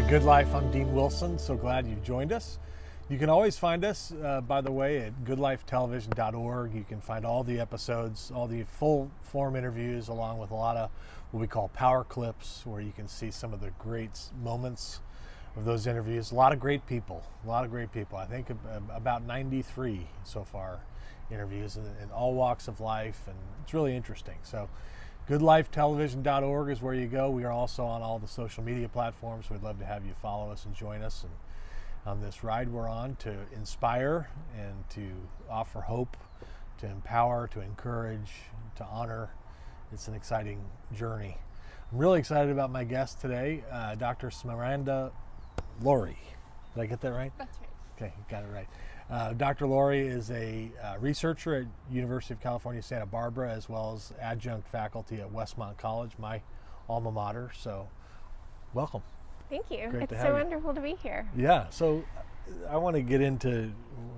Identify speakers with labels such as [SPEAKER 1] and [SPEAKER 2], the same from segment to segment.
[SPEAKER 1] Good Life. I'm Dean Wilson. So glad you've joined us. You can always find us, by the way, at goodlifetelevision.org. You can find all the episodes, all the full form interviews, along with a lot of what we call power clips, where you can see some of the great moments of those interviews. A lot of great people. I think about 93 so far interviews in all walks of life, and it's really interesting. So goodlifetelevision.org is where you go. We are also on all the social media platforms. We'd love to have you follow us and join us and on this ride we're on to inspire and to offer hope, to empower, to encourage, to honor. It's an exciting journey. I'm really excited about my guest today, Dr. Smaranda Lawrie. Did I get that right?
[SPEAKER 2] That's right.
[SPEAKER 1] Okay, you got it right. Dr. Lawrie is a researcher at University of California, Santa Barbara, as well as adjunct faculty at Westmont College, my alma mater. So, welcome.
[SPEAKER 2] Thank you.
[SPEAKER 1] Great
[SPEAKER 2] It's so wonderful to be here.
[SPEAKER 1] Yeah, so I want to get into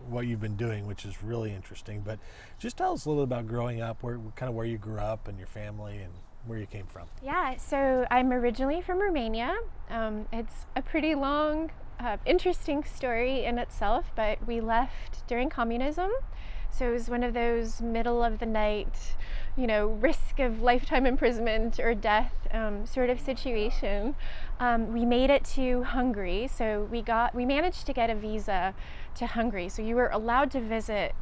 [SPEAKER 1] what you've been doing, which is really interesting, but just tell us a little about growing up, where you grew up and your family and where you came from.
[SPEAKER 2] Yeah, so I'm originally from Romania. It's a pretty long, interesting story in itself, but we left during communism. So it was one of those middle of the night, risk of lifetime imprisonment or death sort of situation. We made it to Hungary, so we managed to get a visa to Hungary. So you were allowed to visit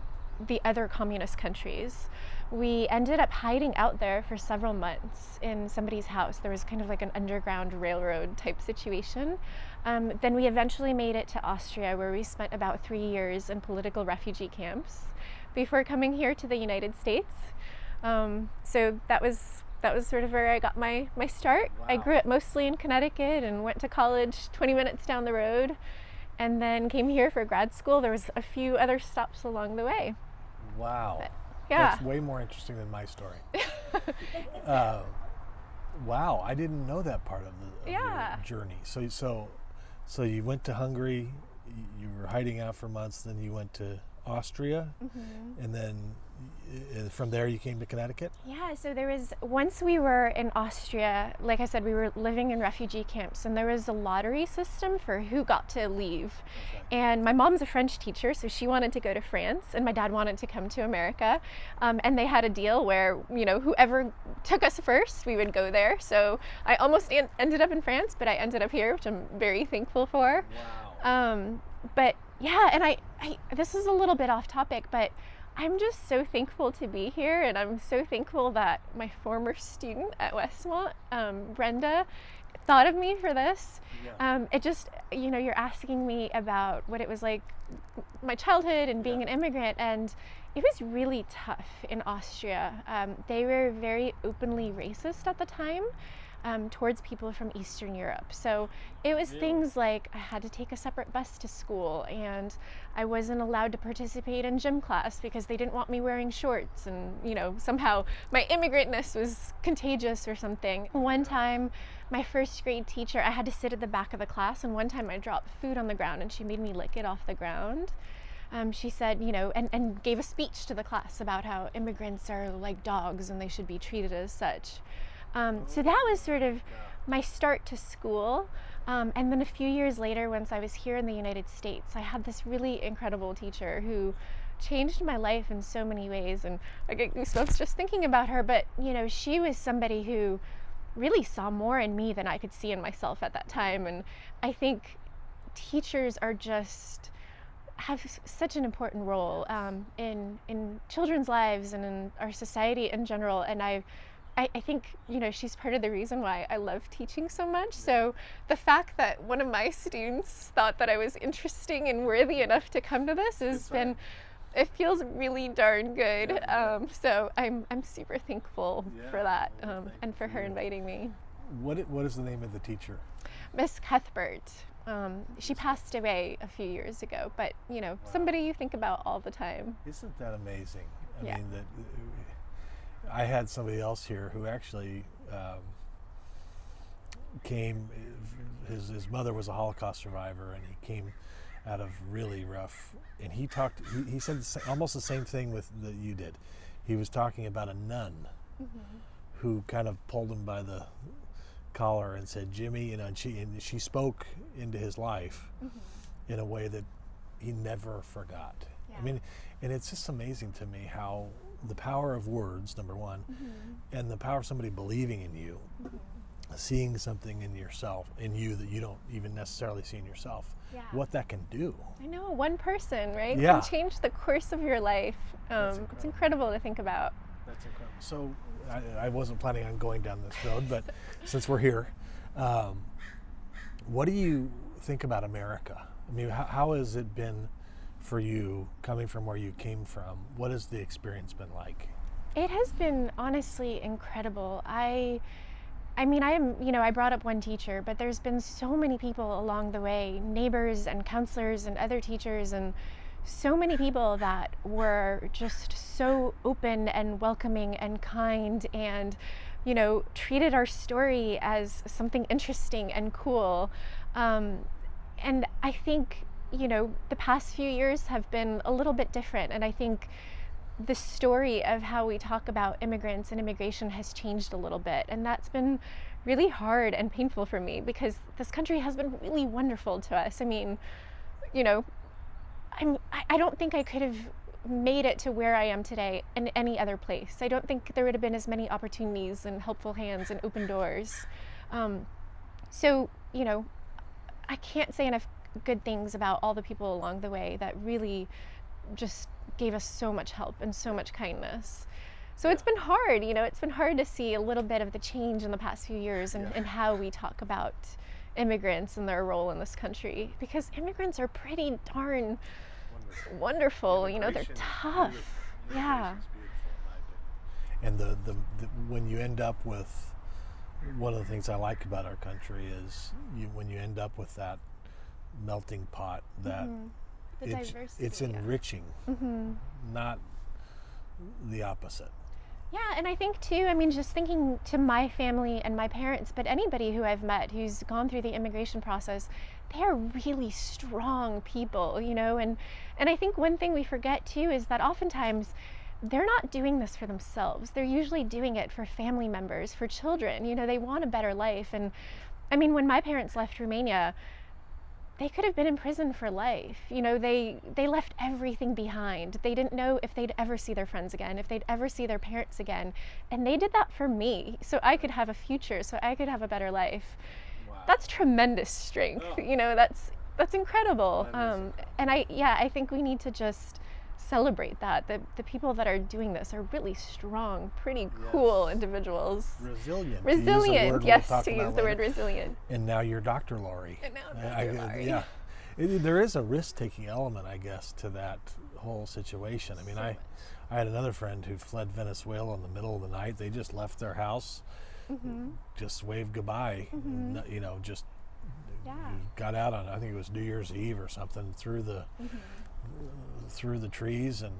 [SPEAKER 2] the other communist countries. We ended up hiding out there for several months in somebody's house. There was kind of like an underground railroad type situation. Then we eventually made it to Austria, where we spent about 3 years in political refugee camps before coming here to the United States. So that was sort of where I got my start. Wow. I grew up mostly in Connecticut and went to college 20 minutes down the road, and then came here for grad school. There was a few other stops along the way.
[SPEAKER 1] Wow.
[SPEAKER 2] But, yeah.
[SPEAKER 1] That's way more interesting than my story. Wow, I didn't know that part of the journey. So you went to Hungary, you were hiding out for months, then you went to Austria, and then from there you came to Connecticut?
[SPEAKER 2] Yeah, so once we were in Austria, like I said, we were living in refugee camps, and there was a lottery system for who got to leave. Okay. And my mom's a French teacher, so she wanted to go to France, and my dad wanted to come to America. And they had a deal where, whoever took us first, we would go there. So I almost ended up in France, but I ended up here, which I'm very thankful for.
[SPEAKER 1] Wow.
[SPEAKER 2] But yeah, and I this is a little bit off topic, but I'm just so thankful to be here, and I'm so thankful that my former student at Westmont, Brenda, thought of me for this. Yeah. It just, you're asking me about what it was like, my childhood and being an immigrant, and it was really tough in Austria. They were very openly racist at the time. Towards people from Eastern Europe. So it was things like I had to take a separate bus to school, and I wasn't allowed to participate in gym class because they didn't want me wearing shorts, and somehow my immigrantness was contagious or something. One time my first grade teacher, I had to sit at the back of the class, and one time I dropped food on the ground and she made me lick it off the ground. She said, and gave a speech to the class about how immigrants are like dogs and they should be treated as such. So that was sort of my start to school. And then a few years later, once I was here in the United States, I had this really incredible teacher who changed my life in so many ways. And I get goosebumps just thinking about her. But, she was somebody who really saw more in me than I could see in myself at that time. And I think teachers have such an important role in children's lives and in our society in general. And I think, she's part of the reason why I love teaching so much. So the fact that one of my students thought that I was interesting and worthy enough to come to this it feels really darn good. So I'm super thankful for that, and for her inviting me.
[SPEAKER 1] What is the name of the teacher?
[SPEAKER 2] Miss Cuthbert. She passed away a few years ago, but wow. Somebody you think about all the time.
[SPEAKER 1] Isn't that amazing? I mean, I had somebody else here who actually came. His mother was a Holocaust survivor, and he came out of really rough. And he said almost the same thing that you did. He was talking about a nun who kind of pulled him by the call her and said, Jimmy, and she spoke into his life in a way that he never forgot.
[SPEAKER 2] Yeah.
[SPEAKER 1] I mean, and it's just amazing to me how the power of words, number one, and the power of somebody believing in you, seeing something in you that you don't even necessarily see in yourself, what that can do.
[SPEAKER 2] I know, one person, right,
[SPEAKER 1] Yeah.
[SPEAKER 2] can change the course of your life. It's incredible to think about.
[SPEAKER 1] That's incredible. So I wasn't planning on going down this road, but since we're here, what do you think about America? I mean, how has it been for you coming from where you came from? What has the experience been like?
[SPEAKER 2] It has been honestly incredible. I mean, I brought up one teacher, but there's been so many people along the way, neighbors and counselors and other teachers, and so many people that were just so open and welcoming and kind and, treated our story as something interesting and cool. And I think, the past few years have been a little bit different. And I think the story of how we talk about immigrants and immigration has changed a little bit. And that's been really hard and painful for me because this country has been really wonderful to us. I mean, I don't think I could have made it to where I am today in any other place. I don't think there would have been as many opportunities and helpful hands and open doors. So, I can't say enough good things about all the people along the way that really just gave us so much help and so much kindness. So it's been hard, it's been hard to see a little bit of the change in the past few years and how we talk about immigrants and their role in this country, because immigrants are pretty darn wonderful. They're tough. Yeah.
[SPEAKER 1] And the when you end up with, one of the things I like about our country is when you end up with that melting pot, that it's enriching, not the opposite.
[SPEAKER 2] Yeah, and I think too, just thinking to my family and my parents, but anybody who I've met who's gone through the immigration process, they are really strong people, and I think one thing we forget too is that oftentimes they're not doing this for themselves. They're usually doing it for family members, for children. They want a better life. And when my parents left Romania, they could have been in prison for life. They left everything behind. They didn't know if they'd ever see their friends again, if they'd ever see their parents again. And they did that for me, so I could have a future, so I could have a better life.
[SPEAKER 1] Wow.
[SPEAKER 2] That's tremendous strength. That's incredible. And I think we need to just celebrate that. The people that are doing this are really strong, pretty cool individuals.
[SPEAKER 1] Resilient.
[SPEAKER 2] Yes, to use the word resilient.
[SPEAKER 1] And now you're Dr. Lawrie.
[SPEAKER 2] And now Dr. Lawrie.
[SPEAKER 1] Yeah. There is a risk-taking element, I guess, to that whole situation. I had another friend who fled Venezuela in the middle of the night. They just left their house, just waved goodbye, just got out on, I think it was New Year's Eve or something, through the trees, and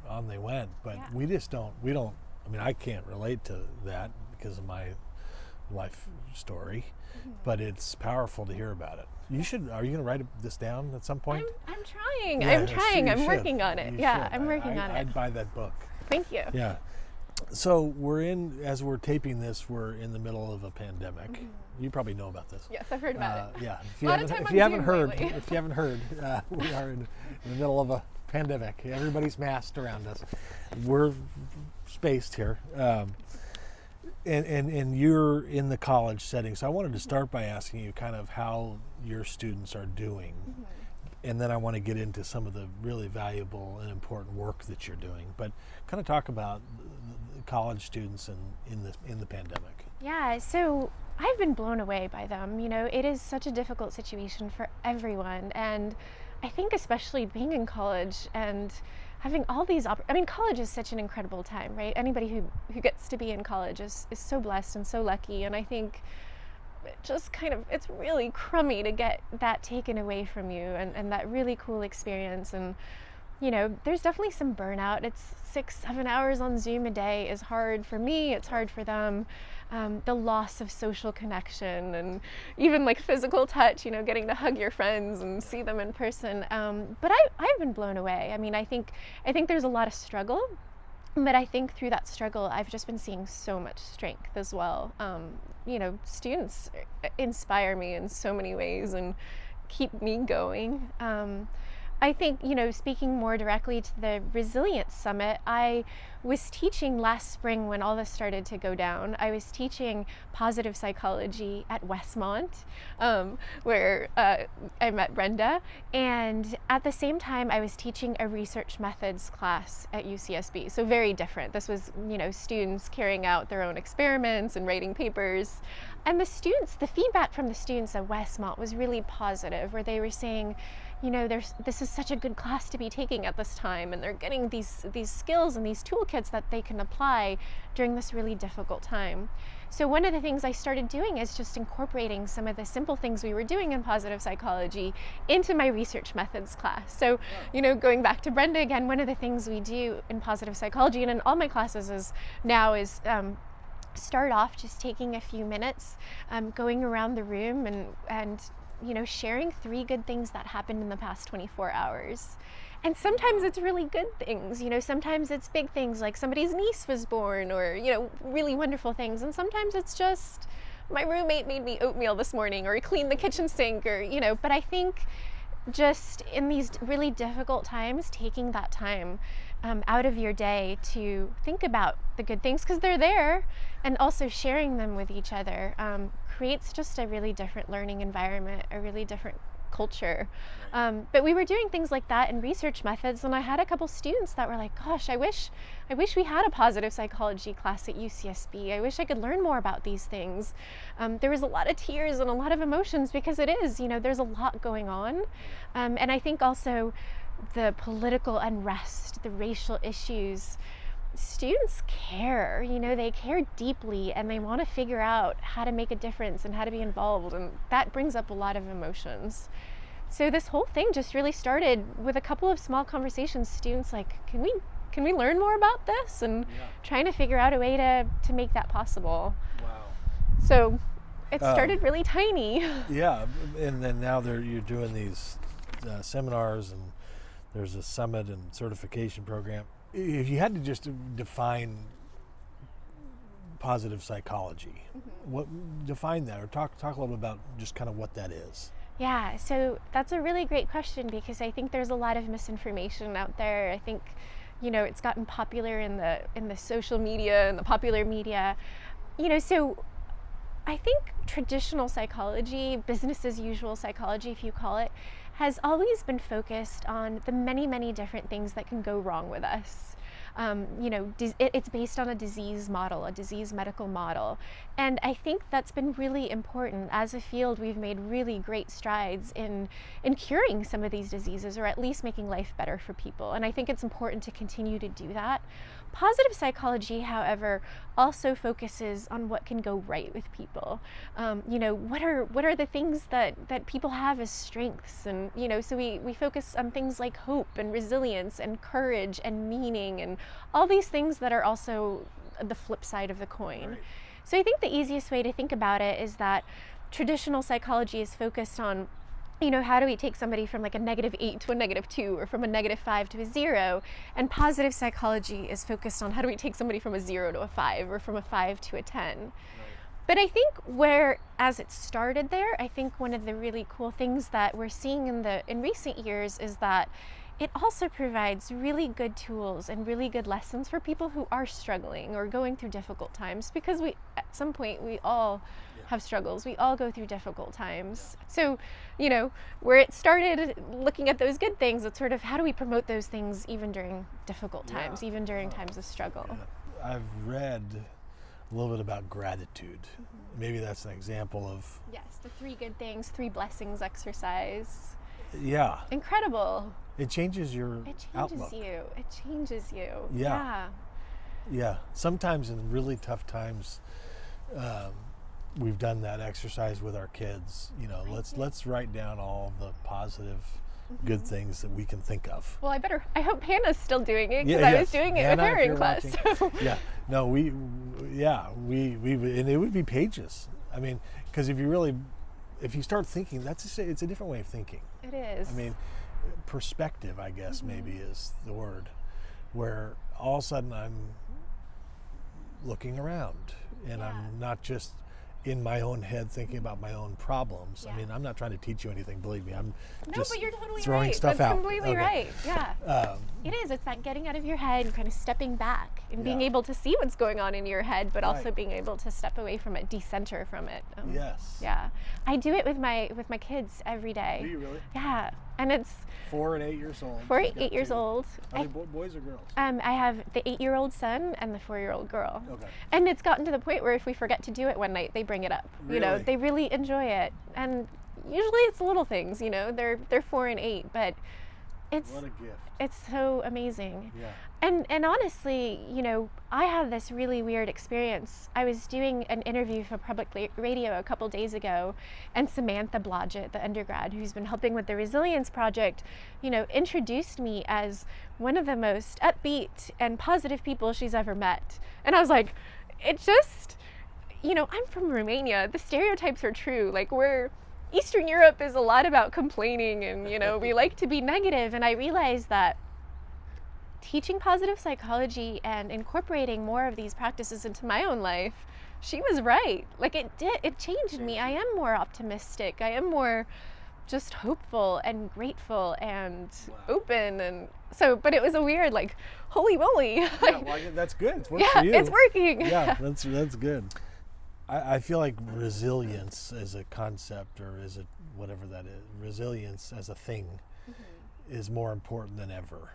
[SPEAKER 1] on they went. But we don't, I can't relate to that because of my life story, but it's powerful to hear about it. Are you going to write this down at some point?
[SPEAKER 2] I'm trying.
[SPEAKER 1] Yeah,
[SPEAKER 2] I'm trying. I'm
[SPEAKER 1] should.
[SPEAKER 2] working on it.
[SPEAKER 1] You
[SPEAKER 2] Yeah,
[SPEAKER 1] should.
[SPEAKER 2] I'm working on it.
[SPEAKER 1] I'd buy that book.
[SPEAKER 2] Thank you.
[SPEAKER 1] Yeah. So as we're taping this, we're in the middle of a pandemic. You probably know about this.
[SPEAKER 2] Yes, I've heard about it.
[SPEAKER 1] Yeah.
[SPEAKER 2] A lot of time on Zoom lately.
[SPEAKER 1] If you haven't heard, we are in the middle of a pandemic. Everybody's masked around us. We're spaced here. And you're in the college setting. So I wanted to start by asking you kind of how your students are doing. And then I want to get into some of the really valuable and important work that you're doing. But kind of talk about the college students in the pandemic.
[SPEAKER 2] Yeah, so I've been blown away by them. It is such a difficult situation for everyone. And I think especially being in college and having all these college is such an incredible time, right? Anybody who gets to be in college is so blessed and so lucky. And I think just it's really crummy to get that taken away from you and that really cool experience. And there's definitely some burnout. It's 6-7 hours on Zoom a day is hard for me, it's hard for them. The loss of social connection and even physical touch, getting to hug your friends and see them in person. But I've been blown away. I think there's a lot of struggle. But I think through that struggle, I've just been seeing so much strength as well. Students inspire me in so many ways and keep me going. I think, speaking more directly to the Resilience Summit, I was teaching last spring when all this started to go down. I was teaching positive psychology at Westmont, where I met Brenda. And at the same time, I was teaching a research methods class at UCSB. So very different. This was, students carrying out their own experiments and writing papers. And the feedback from the students at Westmont was really positive, where they were saying, this is such a good class to be taking at this time, and they're getting these skills and these toolkits that they can apply during this really difficult time. So one of the things I started doing is just incorporating some of the simple things we were doing in positive psychology into my research methods class. So, going back to Brenda again, one of the things we do in positive psychology and in all my classes is start off just taking a few minutes, going around the room and sharing 3 good things that happened in the past 24 hours. And sometimes it's really good things, sometimes it's big things like somebody's niece was born, or, really wonderful things. And sometimes it's just my roommate made me oatmeal this morning, or he cleaned the kitchen sink, or, but I think just in these really difficult times, taking that time out of your day to think about the good things, because they're there, and also sharing them with each other creates just a really different learning environment, a really different culture. But we were doing things like that in research methods, and I had a couple students that were like, gosh, I wish we had a positive psychology class at UCSB. I wish I could learn more about these things. There was a lot of tears and a lot of emotions, because it is, there's a lot going on. And I think also the political unrest, the racial issues, students care, they care deeply, and they want to figure out how to make a difference and how to be involved, and that brings up a lot of emotions. So this whole thing just really started with a couple of small conversations. Students like, can we learn more about this? And trying to figure out a way to make that possible.
[SPEAKER 1] Wow.
[SPEAKER 2] So it started really tiny.
[SPEAKER 1] Yeah, and then now you're doing these seminars, and there's a summit and certification program. If you had to just define positive psychology, define that, or talk a little bit about just kind of what that is.
[SPEAKER 2] Yeah, so that's a really great question, because I think there's a lot of misinformation out there. I think, it's gotten popular in the social media and the popular media. So I think traditional psychology, business as usual psychology, if you call it, has always been focused on the many, many different things that can go wrong with us. It's based on a disease model, a disease medical model. And I think that's been really important. As a field, we've made really great strides in curing some of these diseases, or at least making life better for people. And I think it's important to continue to do that. Positive psychology, however, also focuses on what can go right with people. What are the things that people have as strengths? And, so we focus on things like hope and resilience and courage and meaning, and all these things that are also the flip side of the coin.
[SPEAKER 1] Right.
[SPEAKER 2] So I think the easiest way to think about it is that traditional psychology is focused on, how do we take somebody from like a -8 to a -2, or from a -5 to a 0? And positive psychology is focused on how do we take somebody from a 0 to a 5, or from a 5 to a 10. Right. But I think as it started there, I think one of the really cool things that we're seeing in recent years is that it also provides really good tools and really good lessons for people who are struggling or going through difficult times, because at some point we all have struggles. We all go through difficult times. So, where it started looking at those good things, it's sort of how do we promote those things even during difficult times, even during times of struggle.
[SPEAKER 1] Yeah. I've read a little bit about gratitude. Maybe that's an example of...
[SPEAKER 2] Yes, the 3 good things, 3 blessings exercise.
[SPEAKER 1] Yeah.
[SPEAKER 2] Incredible.
[SPEAKER 1] It changes your outlook.
[SPEAKER 2] It changes you.
[SPEAKER 1] Yeah. Sometimes in really tough times, we've done that exercise with our kids. Let's write down all the positive, good things that we can think of.
[SPEAKER 2] Well, I hope Hannah's still doing it, because I was doing it with her in class. So.
[SPEAKER 1] Yeah. No, we, and it would be pages. I mean, because if you start thinking, it's a different way of thinking.
[SPEAKER 2] It is.
[SPEAKER 1] I mean, perspective, I guess, maybe is the word. where all of a sudden I'm looking around and I'm not just in my own head thinking about my own problems. I mean, I'm not trying to teach you anything, believe me. I'm just
[SPEAKER 2] but you're totally
[SPEAKER 1] throwing
[SPEAKER 2] right.
[SPEAKER 1] stuff
[SPEAKER 2] That's
[SPEAKER 1] out.
[SPEAKER 2] completely right. Yeah. It is. It's that getting out of your head and kind of stepping back and being able to see what's going on in your head, but also being able to step away from it, decenter from it.
[SPEAKER 1] Yes.
[SPEAKER 2] Yeah. I do it with my kids every day.
[SPEAKER 1] Do you really?
[SPEAKER 2] Yeah. And it's
[SPEAKER 1] 4 and 8 years old.
[SPEAKER 2] 8 years old.
[SPEAKER 1] Are they boys or girls?
[SPEAKER 2] I have the 8-year-old son and the 4-year-old girl.
[SPEAKER 1] Okay.
[SPEAKER 2] And it's gotten to the point where if we forget to do it one night, they bring it up.
[SPEAKER 1] Really?
[SPEAKER 2] You know, they really enjoy it. And usually it's little things, you know. They're 4 and 8, but it's
[SPEAKER 1] what a gift.
[SPEAKER 2] It's so amazing.
[SPEAKER 1] Yeah.
[SPEAKER 2] And honestly, you know, I had this really weird experience. I was doing an interview for public radio a couple days ago, and Samantha Blodgett, the undergrad who's been helping with the Resilience Project, you know, introduced me as one of the most upbeat and positive people she's ever met. And I was like, it just, you know, I'm from Romania. The stereotypes are true. Like, Eastern Europe is a lot about complaining and, you know, we like to be negative. And I realized that teaching positive psychology and incorporating more of these practices into my own life, she was right. Like, it changed me. I am more optimistic. I am more just hopeful and grateful and open. And so, but it was a weird, like, holy moly.
[SPEAKER 1] Yeah, well, that's good. It's worked for you.
[SPEAKER 2] It's working.
[SPEAKER 1] Yeah, that's good. I feel like resilience as a concept, or as a whatever that is, resilience as a thing is more important than ever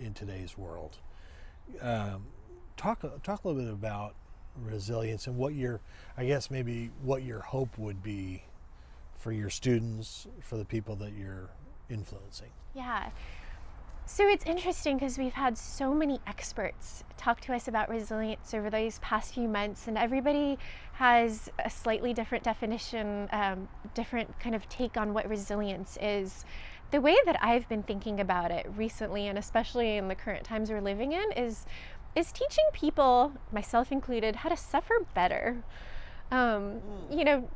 [SPEAKER 1] in today's world. Talk a little bit about resilience and what your hope would be for your students, for the people that you're influencing.
[SPEAKER 2] Yeah. So it's interesting because we've had so many experts talk to us about resilience over these past few months, and everybody has a slightly different definition, different kind of take on what resilience is. The way that I've been thinking about it recently, and especially in the current times we're living in, is teaching people, myself included, how to suffer better. You know,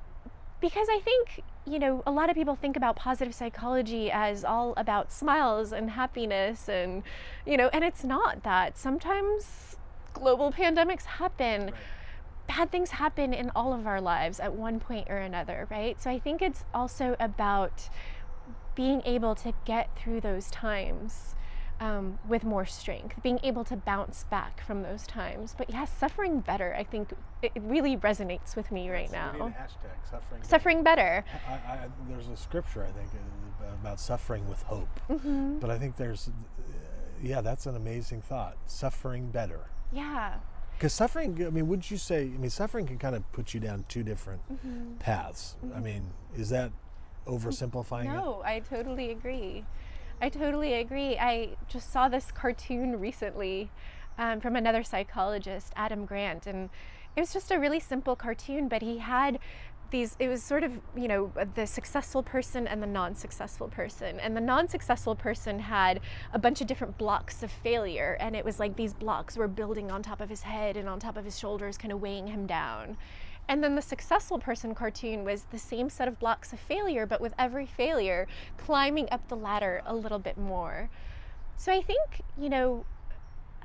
[SPEAKER 2] because I think, you know, a lot of people think about positive psychology as all about smiles and happiness and, you know, and it's not that. Sometimes global pandemics happen. Bad things happen in all of our lives at one point or another, right? So I think it's also about being able to get through those times with more strength, being able to bounce back from those times. But yeah, suffering better, I think it really resonates with me right now.
[SPEAKER 1] We need a hashtag,
[SPEAKER 2] suffering better.
[SPEAKER 1] There's a scripture, I think, about suffering with hope. But I think that's an amazing thought. Suffering better.
[SPEAKER 2] Yeah.
[SPEAKER 1] Because suffering, I mean, would you say, suffering can kind of put you down two different paths. I mean, is that oversimplifying it?
[SPEAKER 2] No, I totally agree. I just saw this cartoon recently from another psychologist, Adam Grant, and it was just a really simple cartoon, but he had it was sort of, you know, the successful person and the non-successful person. And the non-successful person had a bunch of different blocks of failure, and it was like these blocks were building on top of his head and on top of his shoulders, kind of weighing him down. And then the successful person cartoon was the same set of blocks of failure, but with every failure climbing up the ladder a little bit more. So I think, you know,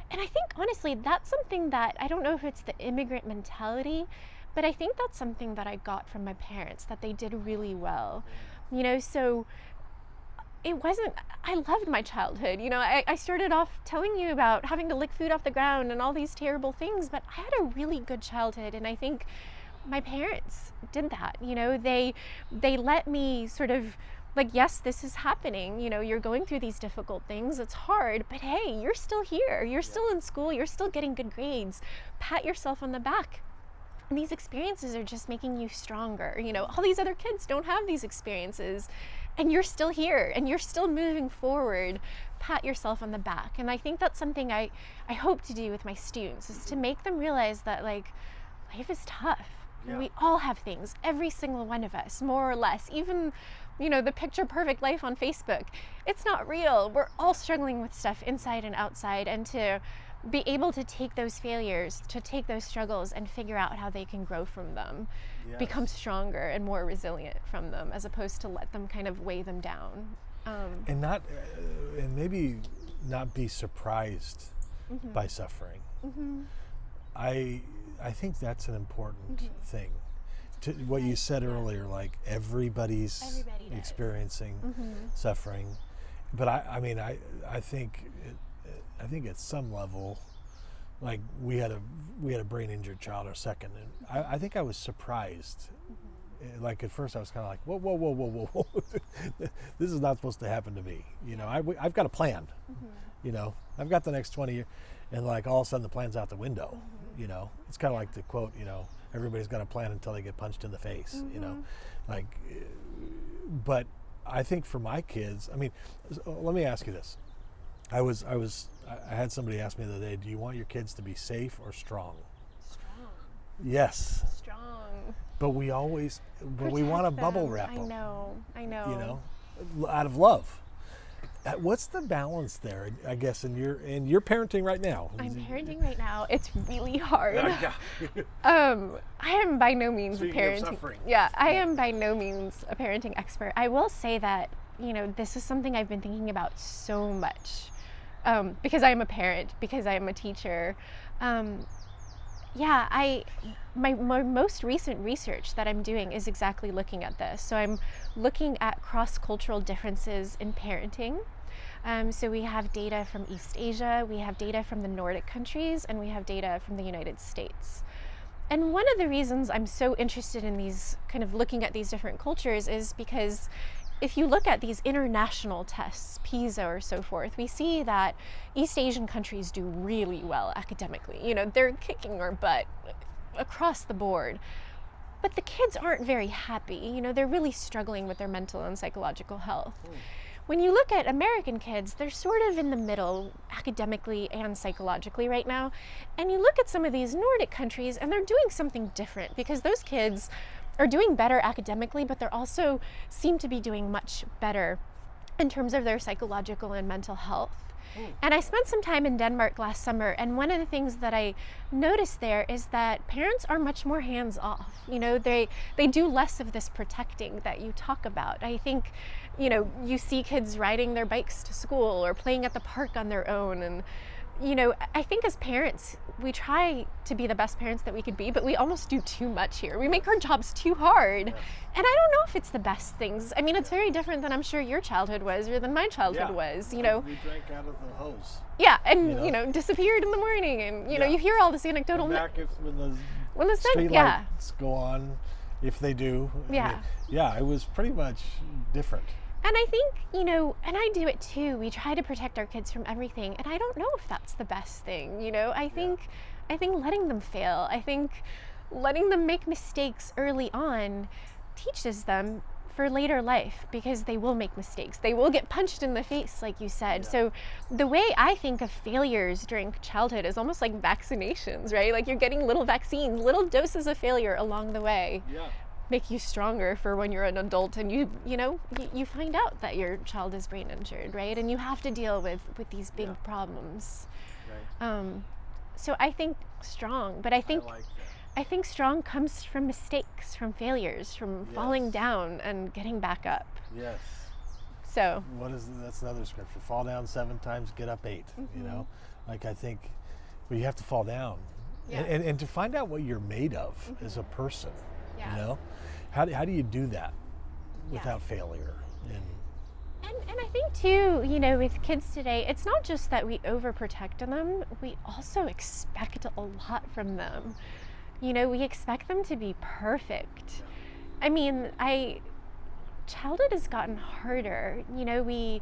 [SPEAKER 2] and I think honestly, that's something that, I don't know if it's the immigrant mentality, but I think that's something that I got from my parents, that they did really well. You know, so I loved my childhood. You know, I started off telling you about having to lick food off the ground and all these terrible things, but I had a really good childhood, and I think my parents did that. You know, they let me sort of, like, yes, this is happening, you know, you're going through these difficult things, it's hard, but hey, you're still here, you're still in school, you're still getting good grades, pat yourself on the back. And these experiences are just making you stronger. You know, all these other kids don't have these experiences, and you're still here and you're still moving forward. Pat yourself on the back. And I think that's something I hope to do with my students, is to make them realize that, like, life is tough. Yeah. We all have things, every single one of us, more or less. Even, you know, the picture perfect life on Facebook, it's not real. We're all struggling with stuff inside and outside, and to be able to take those failures, to take those struggles and figure out how they can grow from them, yes, become stronger and more resilient from them, as opposed to let them kind of weigh them down.
[SPEAKER 1] And maybe not be surprised by suffering. I think that's an important thing. To what you said earlier, like everybody experiencing suffering, but I think at some level, like we had a brain injured child our second, and I think I was surprised. Like at first I was kind of like, whoa, this is not supposed to happen to me. You know, I've got a plan. You know, I've got the next 20 years, and like all of a sudden the plan's out the window. You know, it's kind of like the quote, you know, everybody's got a plan until they get punched in the face. You know, like, but I think for my kids, I mean, let me ask you this. I had somebody ask me the other day, do you want your kids to be safe or strong?
[SPEAKER 2] Strong.
[SPEAKER 1] Yes.
[SPEAKER 2] Strong.
[SPEAKER 1] But we want to bubble wrap them.
[SPEAKER 2] I know.
[SPEAKER 1] You know, out of love. What's the balance there? I guess in your parenting right now.
[SPEAKER 2] I'm parenting right now. It's really hard.
[SPEAKER 1] Yeah.
[SPEAKER 2] I am by no means
[SPEAKER 1] Speaking
[SPEAKER 2] a
[SPEAKER 1] of
[SPEAKER 2] parenting.
[SPEAKER 1] suffering.
[SPEAKER 2] Yeah, I am by no means a parenting expert. I will say that, you know, this is something I've been thinking about so much, because I am a parent, because I am a teacher. My most recent research that I'm doing is exactly looking at this. So I'm looking at cross-cultural differences in parenting. So we have data from East Asia, we have data from the Nordic countries, and we have data from the United States. And one of the reasons I'm so interested in these, kind of looking at these different cultures, is because if you look at these international tests, PISA or so forth, we see that East Asian countries do really well academically. You know, they're kicking our butt across the board. But the kids aren't very happy. You know, they're really struggling with their mental and psychological health. When you look at American kids, they're sort of in the middle academically and psychologically right now. And you look at some of these Nordic countries and they're doing something different, because those kids are doing better academically, but they're also seem to be doing much better in terms of their psychological and mental health. And I spent some time in Denmark last summer, and one of the things that I noticed there is that parents are much more hands-off. You know, they do less of this protecting that you talk about. I think, you know, you see kids riding their bikes to school or playing at the park on their own, and you know, I think as parents, we try to be the best parents that we could be, but we almost do too much here. We make our jobs too hard. Yes. And I don't know if it's the best things. I mean, it's very different than I'm sure your childhood was, or than my childhood was, you know.
[SPEAKER 1] We drank out of the hose.
[SPEAKER 2] Yeah, and, you know, disappeared in the morning, and, you know, you hear all this anecdotal...
[SPEAKER 1] Come back when the street lights go on, if they do.
[SPEAKER 2] Yeah.
[SPEAKER 1] I mean, it was pretty much different.
[SPEAKER 2] And I think, you know, and I do it too, we try to protect our kids from everything, and I don't know if that's the best thing, you know. I think letting them fail, I think letting them make mistakes early on teaches them for later life, because they will make mistakes. They will get punched in the face, like you said. So the way I think of failures during childhood is almost like vaccinations, right? Like you're getting little vaccines, little doses of failure along the way. Yeah. Make you stronger for when you're an adult and you find out that your child is brain injured, right? And you have to deal with these big problems. Right. So I think strong, but I think strong comes from mistakes, from failures, from falling down and getting back up. Yes. So
[SPEAKER 1] that's another scripture. Fall down 7 times, get up 8. You know, like I think, but you have to fall down, and to find out what you're made of as a person. You know, how do you do that without failure?
[SPEAKER 2] And I think too, you know, with kids today, it's not just that we overprotect them, we also expect a lot from them. You know, we expect them to be perfect. I mean, childhood has gotten harder. You know, we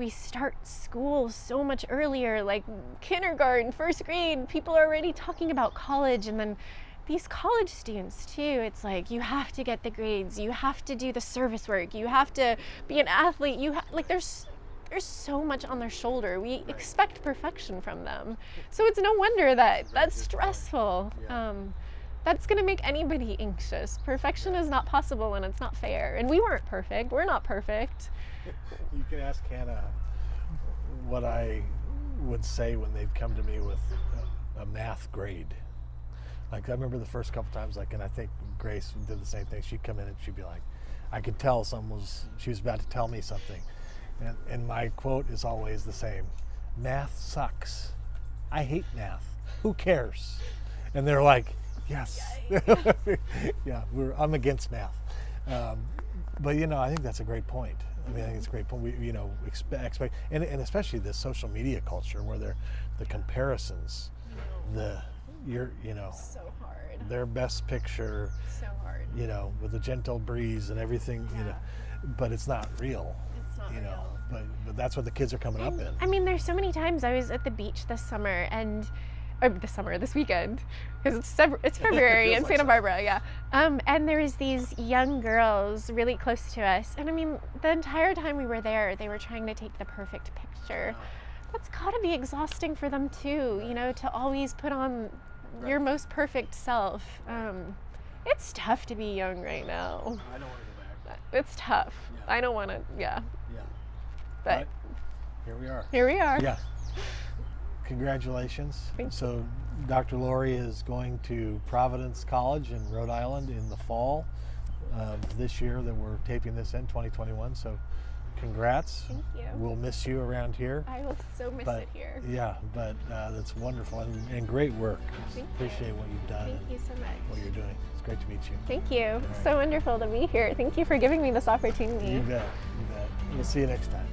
[SPEAKER 2] start school so much earlier, like kindergarten, first grade, people are already talking about college, and then these college students too, it's like you have to get the grades, you have to do the service work, you have to be an athlete, like there's so much on their shoulder. We expect perfection from them. So it's no wonder that that's stressful. That's gonna make anybody anxious. Perfection is not possible and it's not fair. And we weren't perfect, we're not perfect.
[SPEAKER 1] You can ask Hannah what I would say when they'd come to me with a math grade. Like I remember the first couple times, like, and I think Grace did the same thing. She'd come in and she'd be like, I could tell she was about to tell me something. And my quote is always the same. math sucks. I hate math. Who cares? And they're like, yes. Yeah, I'm against math. But I think that's a great point. I think it's a great point. We expect, and especially this social media culture where the comparisons,
[SPEAKER 2] so hard.
[SPEAKER 1] Their best picture,
[SPEAKER 2] So hard.
[SPEAKER 1] with a gentle breeze and everything, but it's not real.
[SPEAKER 2] It's not real.
[SPEAKER 1] But that's what the kids are coming up in.
[SPEAKER 2] I mean, there's so many times I was at the beach this weekend, because it's February in Santa Barbara, yeah. And there was these young girls really close to us, and I mean, the entire time we were there, they were trying to take the perfect picture. That's got to be exhausting for them too, to always put on your most perfect self. It's tough to be young right now.
[SPEAKER 1] I don't want to go back.
[SPEAKER 2] It's tough.
[SPEAKER 1] Yeah.
[SPEAKER 2] I don't want to,
[SPEAKER 1] Yeah.
[SPEAKER 2] But
[SPEAKER 1] here we are.
[SPEAKER 2] here we are.
[SPEAKER 1] Yeah. Congratulations.
[SPEAKER 2] Thank you.
[SPEAKER 1] So Dr. Lawrie is going to Providence College in Rhode Island in the fall of this year that we're taping this in, 2021. So congrats.
[SPEAKER 2] Thank you.
[SPEAKER 1] We'll miss you around here.
[SPEAKER 2] I will so miss it here.
[SPEAKER 1] Yeah, but that's wonderful and great work.
[SPEAKER 2] Thank
[SPEAKER 1] Appreciate what you've done
[SPEAKER 2] Thank
[SPEAKER 1] and
[SPEAKER 2] you so much.
[SPEAKER 1] what you're doing. It's great to meet you.
[SPEAKER 2] Thank you.
[SPEAKER 1] right.
[SPEAKER 2] So wonderful to be here. Thank you for giving me this opportunity.
[SPEAKER 1] You bet. We'll see you next time.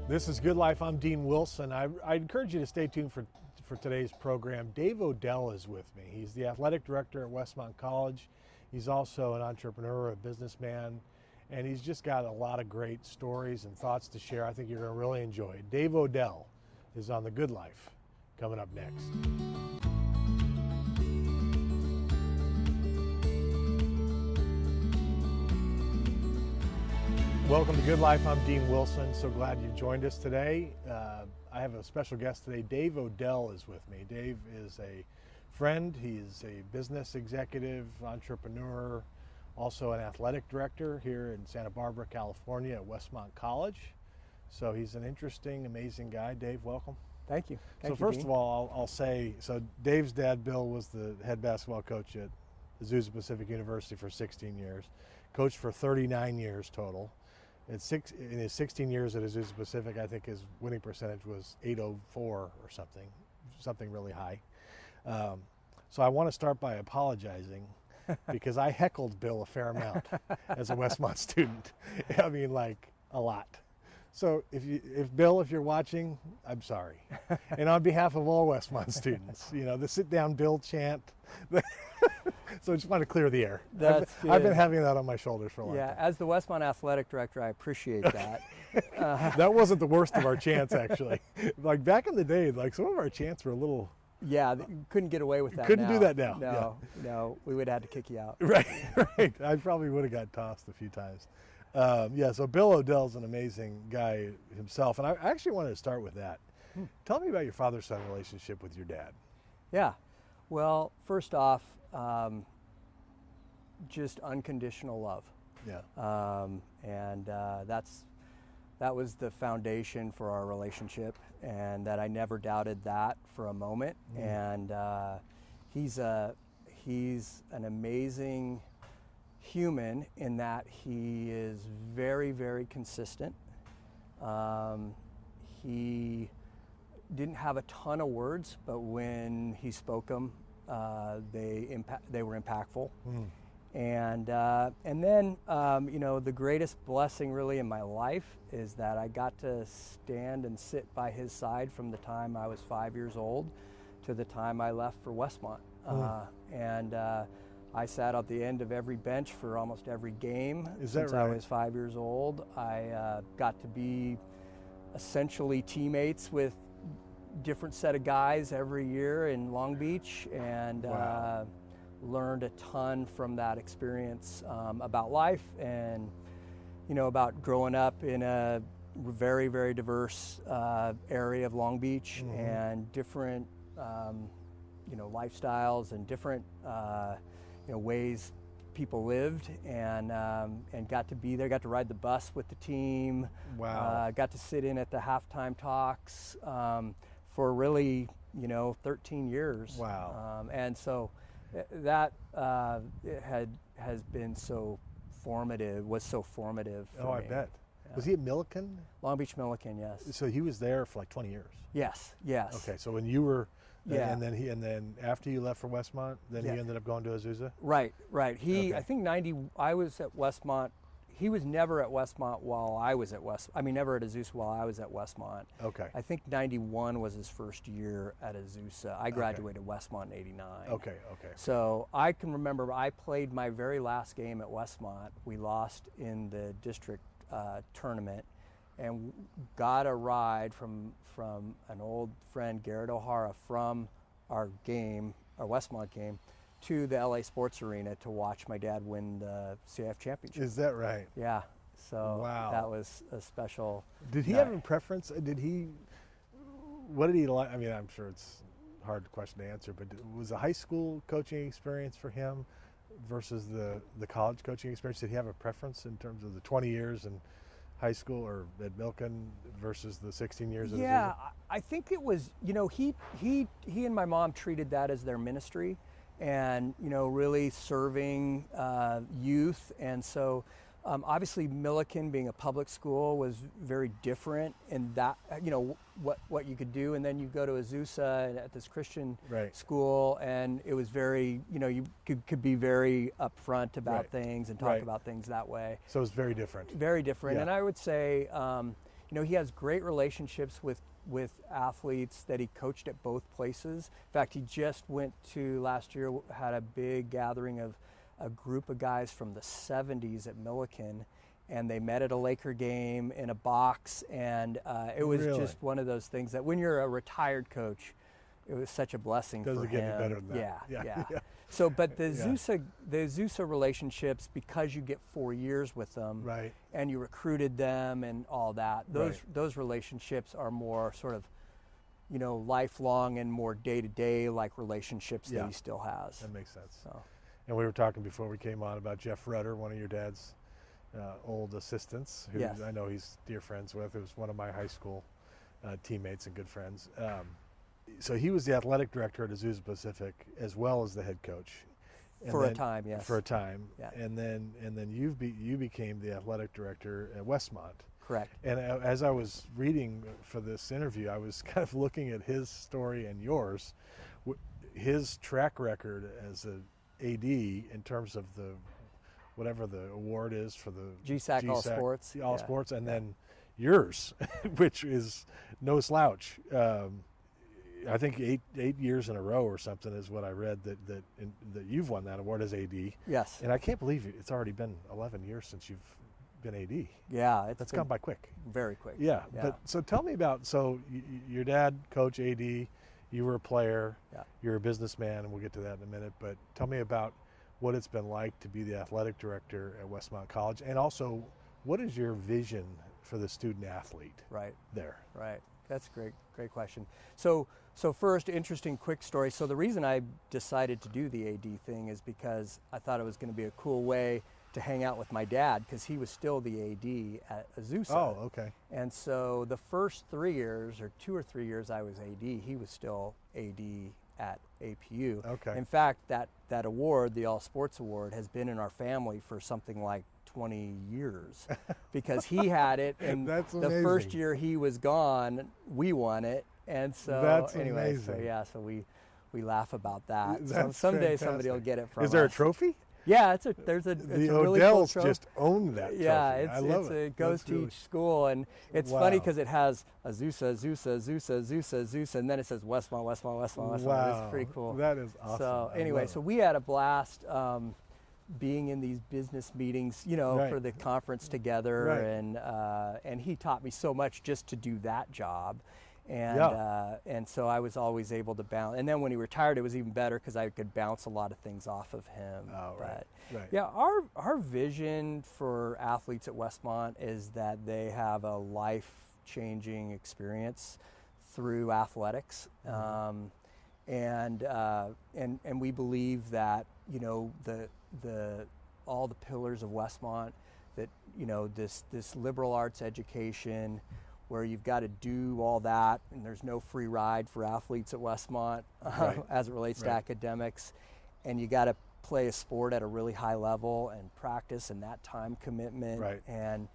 [SPEAKER 1] This is Good Life. I'm Dean Wilson. I encourage you to stay tuned for today's program. Dave Odell is with me. He's the athletic director at Westmont College. He's also an entrepreneur, a businessman, and he's just got a lot of great stories and thoughts to share. I think you're going to really enjoy it. Dave Odell is on The Good Life, coming up next. Welcome to Good Life. I'm Dean Wilson. So glad you joined us today. I have a special guest today. Dave Odell is with me. Dave is a friend. He is a business executive, entrepreneur, also an athletic director here in Santa Barbara, California at Westmont College. So he's an interesting, amazing guy. Dave, welcome.
[SPEAKER 3] Thank you.
[SPEAKER 1] So first of all, I'll say, so Dave's dad, Bill, was the head basketball coach at Azusa Pacific University for 16 years, coached for 39 years total. In his 16 years at Azusa Pacific, I think his winning percentage was 804 or something really high. So I want to start by apologizing because I heckled Bill a fair amount as a Westmont student. I mean, like a lot. So if Bill, if you're watching, I'm sorry. And on behalf of all Westmont students, the sit down Bill chant. So I just want to clear the air. I've been having that on my shoulders for a long time.
[SPEAKER 3] Yeah, as the Westmont athletic director, I appreciate that.
[SPEAKER 1] That wasn't the worst of our chants, actually. Like back in the day, like some of our chants were a little.
[SPEAKER 3] Yeah, you couldn't get away with that.
[SPEAKER 1] Couldn't do that now.
[SPEAKER 3] No, we would have had to kick you out.
[SPEAKER 1] Right. I probably would have got tossed a few times. So Bill Odell's an amazing guy himself, and I actually wanted to start with that. Tell me about your father-son relationship with your dad.
[SPEAKER 3] Yeah, well, first off, just unconditional love.
[SPEAKER 1] Yeah.
[SPEAKER 3] That was the foundation for our relationship, and that I never doubted that for a moment. And he's an amazing human in that he is very, very consistent. He didn't have a ton of words, but when he spoke them, they were impactful. And then the greatest blessing really in my life is that I got to stand and sit by his side from the time I was 5 years old to the time I left for Westmont. I sat at the end of every bench for almost every game since I was 5 years old. I got to be essentially teammates with different set of guys every year in Long Beach, and learned a ton from that experience about life and about growing up in a very, very diverse area of Long Beach, and different lifestyles and different ways people lived, and got to be there, got to ride the bus with the team.
[SPEAKER 1] Wow.
[SPEAKER 3] Got to sit in at the halftime talks for really 13 years.
[SPEAKER 1] Wow.
[SPEAKER 3] And so that has been so was so formative for
[SPEAKER 1] Oh, I
[SPEAKER 3] me.
[SPEAKER 1] bet.
[SPEAKER 3] Yeah.
[SPEAKER 1] Was he at Milliken?
[SPEAKER 3] Long Beach Milliken, yes.
[SPEAKER 1] So he was there for like 20 years.
[SPEAKER 3] Yes, yes.
[SPEAKER 1] Okay, so when you were,
[SPEAKER 3] Yeah.
[SPEAKER 1] and then after you left for Westmont, then he ended up going to Azusa?
[SPEAKER 3] Right, right.
[SPEAKER 1] Okay.
[SPEAKER 3] I think I was at Westmont. He was never at Westmont while I was at never at Azusa while I was at Westmont.
[SPEAKER 1] Okay.
[SPEAKER 3] I think 91 was his first year at Azusa. I graduated Westmont in 89.
[SPEAKER 1] Okay.
[SPEAKER 3] So I can remember I played my very last game at Westmont. We lost in the district tournament and got a ride from an old friend, Garrett O'Hara, from our Westmont game, to the LA Sports Arena to watch my dad win the CIF championship.
[SPEAKER 1] Is that right?
[SPEAKER 3] Yeah. So
[SPEAKER 1] wow.
[SPEAKER 3] That was a special.
[SPEAKER 1] Did he have a preference? What did he like? I mean, I'm sure it's a hard question to answer, but was the high school coaching experience for him versus the college coaching experience? Did he have a preference in terms of the 20 years in high school or at Milken versus the 16 years?
[SPEAKER 3] Yeah, I think it was, he and my mom treated that as their ministry, and really serving youth. And so obviously Milliken, being a public school, was very different in that what you could do. And then you go to Azusa at this Christian school, and it was very, you could be very upfront about things and talk about things that way.
[SPEAKER 1] So it's very different.
[SPEAKER 3] Very different.
[SPEAKER 1] Yeah.
[SPEAKER 3] And I would say he has great relationships with athletes that he coached at both places. In fact, he just went to, last year, had a big gathering of a group of guys from the 70s at Milliken, and they met at a Laker game in a box, and it was just one of those things that when you're a retired coach, it was such a blessing for him.
[SPEAKER 1] Doesn't get any better than that.
[SPEAKER 3] Yeah. So, but the Azusa relationships, because you get 4 years with them, and you recruited them and all that, those relationships are more sort of, lifelong and more day-to-day like relationships that he still has.
[SPEAKER 1] That makes sense.
[SPEAKER 3] So.
[SPEAKER 1] And we were talking before we came on about Jeff Rutter, one of your dad's old assistants, who I know he's dear friends with. It was one of my high school teammates and good friends. So he was the athletic director at Azusa Pacific as well as the head coach.
[SPEAKER 3] For a time, yes.
[SPEAKER 1] For a time.
[SPEAKER 3] Yeah.
[SPEAKER 1] And then you became the athletic director at Westmont.
[SPEAKER 3] Correct.
[SPEAKER 1] And as I was reading for this interview, I was kind of looking at his story and yours, his track record as a AD in terms of whatever the award is for the
[SPEAKER 3] GSAC All Sports.
[SPEAKER 1] All Sports, and then yours, which is no slouch. I think eight years in a row or something is what I read that you've won that award as AD.
[SPEAKER 3] Yes.
[SPEAKER 1] And I can't believe it's already been 11 years since you've been AD.
[SPEAKER 3] Yeah,
[SPEAKER 1] that's gone by quick.
[SPEAKER 3] Very quick.
[SPEAKER 1] Yeah. But so tell me about your dad, coach, AD. You were a player, you're a businessman, and we'll get to that in a minute, but tell me about what it's been like to be the athletic director at Westmont College, and also what is your vision for the student athlete there?
[SPEAKER 3] Right, that's a great question. So first, interesting quick story. So the reason I decided to do the AD thing is because I thought it was going to be a cool way to hang out with my dad, because he was still the AD at Azusa.
[SPEAKER 1] Oh, okay.
[SPEAKER 3] And so the first 3 years, or 2 or 3 years I was AD, he was still AD at APU.
[SPEAKER 1] Okay.
[SPEAKER 3] In fact, that award, the All Sports Award, has been in our family for something like 20 years because he had it, and the first year he was gone, we won it. And so
[SPEAKER 1] that's
[SPEAKER 3] anyway,
[SPEAKER 1] amazing.
[SPEAKER 3] So we laugh about that.
[SPEAKER 1] That's
[SPEAKER 3] so someday
[SPEAKER 1] fantastic.
[SPEAKER 3] somebody will get it from us.
[SPEAKER 1] Is there a trophy?
[SPEAKER 3] Yeah, it's a really cool
[SPEAKER 1] Odell's
[SPEAKER 3] trophy.
[SPEAKER 1] just owned that trophy.
[SPEAKER 3] Yeah,
[SPEAKER 1] I love
[SPEAKER 3] it goes to each school, and it's funny because it has Azusa, and then it says Westmont.
[SPEAKER 1] Wow,
[SPEAKER 3] it's pretty cool.
[SPEAKER 1] That is awesome.
[SPEAKER 3] So anyway, so we had a blast being in these business meetings, for the conference together, and he taught me so much just to do that job. And so I was always able to bounce. And then when he retired, it was even better because I could bounce a lot of things off of him.
[SPEAKER 1] Oh, right.
[SPEAKER 3] Yeah, our vision for athletes at Westmont is that they have a life-changing experience through athletics, and we believe that all the pillars of Westmont, that this liberal arts education, where you've got to do all that, and there's no free ride for athletes at Westmont as it relates to academics, and you got to play a sport at a really high level and practice and that time commitment,
[SPEAKER 1] right.
[SPEAKER 3] and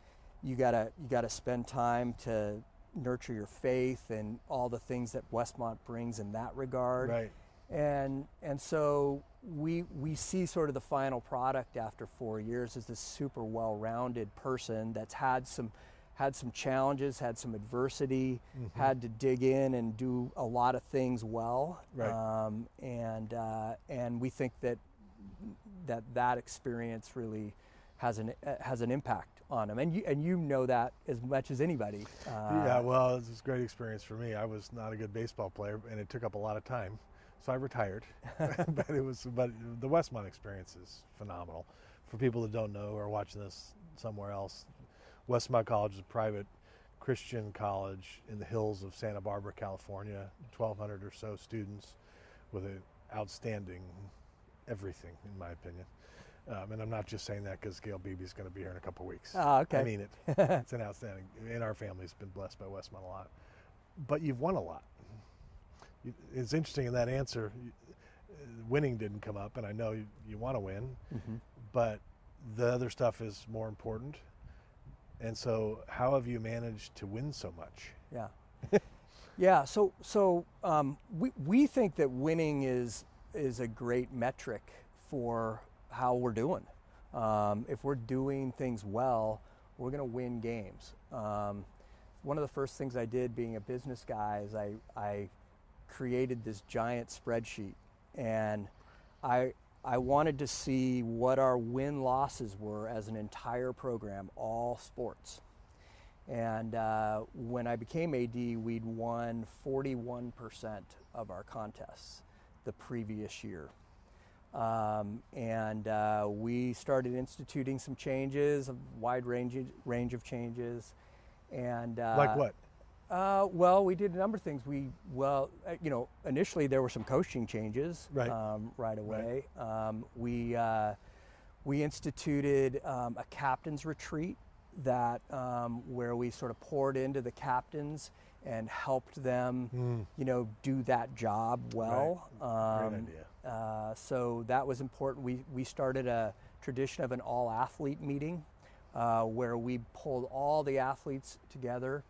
[SPEAKER 3] you gotta spend time to nurture your faith and all the things that Westmont brings in that regard.
[SPEAKER 1] Right.
[SPEAKER 3] And so we see sort of the final product after 4 years as this super well-rounded person that's had some challenges, had some adversity,
[SPEAKER 1] Mm-hmm.
[SPEAKER 3] had to dig in and do a lot of things well.
[SPEAKER 1] Right.
[SPEAKER 3] And we think that experience really has an impact on them, and you know that as much as anybody.
[SPEAKER 1] Yeah, well, it was a great experience for me. I was not a good baseball player, and it took up a lot of time, so I retired. but the Westmont experience is phenomenal. For people that don't know or are watching this somewhere else, Westmont College is a private Christian college in the hills of Santa Barbara, California. 1,200 or so students with an outstanding everything, in my opinion. And I'm not just saying that because Gail Beebe's going to be here in a couple of weeks.
[SPEAKER 3] Oh, okay.
[SPEAKER 1] I mean it. It's an outstanding. And our family's been blessed by Westmont a lot. But you've won a lot. It's interesting in that answer, winning didn't come up, and I know you want to win,
[SPEAKER 3] Mm-hmm.
[SPEAKER 1] but the other stuff is more important. And so how have you managed to win so much?
[SPEAKER 3] Yeah. Yeah, so we think that winning is a great metric for how we're doing. If we're doing things well, we're going to win games. One of the first things I did being a business guy is I created this giant spreadsheet, and I wanted to see what our win-losses were as an entire program, all sports. And when I became AD, we'd won 41% of our contests the previous year. We started instituting some changes, a wide range of changes. And
[SPEAKER 1] like what?
[SPEAKER 3] Well, we did a number of things. Initially there were some coaching changes right away.
[SPEAKER 1] Right.
[SPEAKER 3] We instituted a captain's retreat that where we sort of poured into the captains and helped them, do that job well.
[SPEAKER 1] Right. Great idea.
[SPEAKER 3] So that was important. We started a tradition of an all-athlete meeting where we pulled all the athletes together.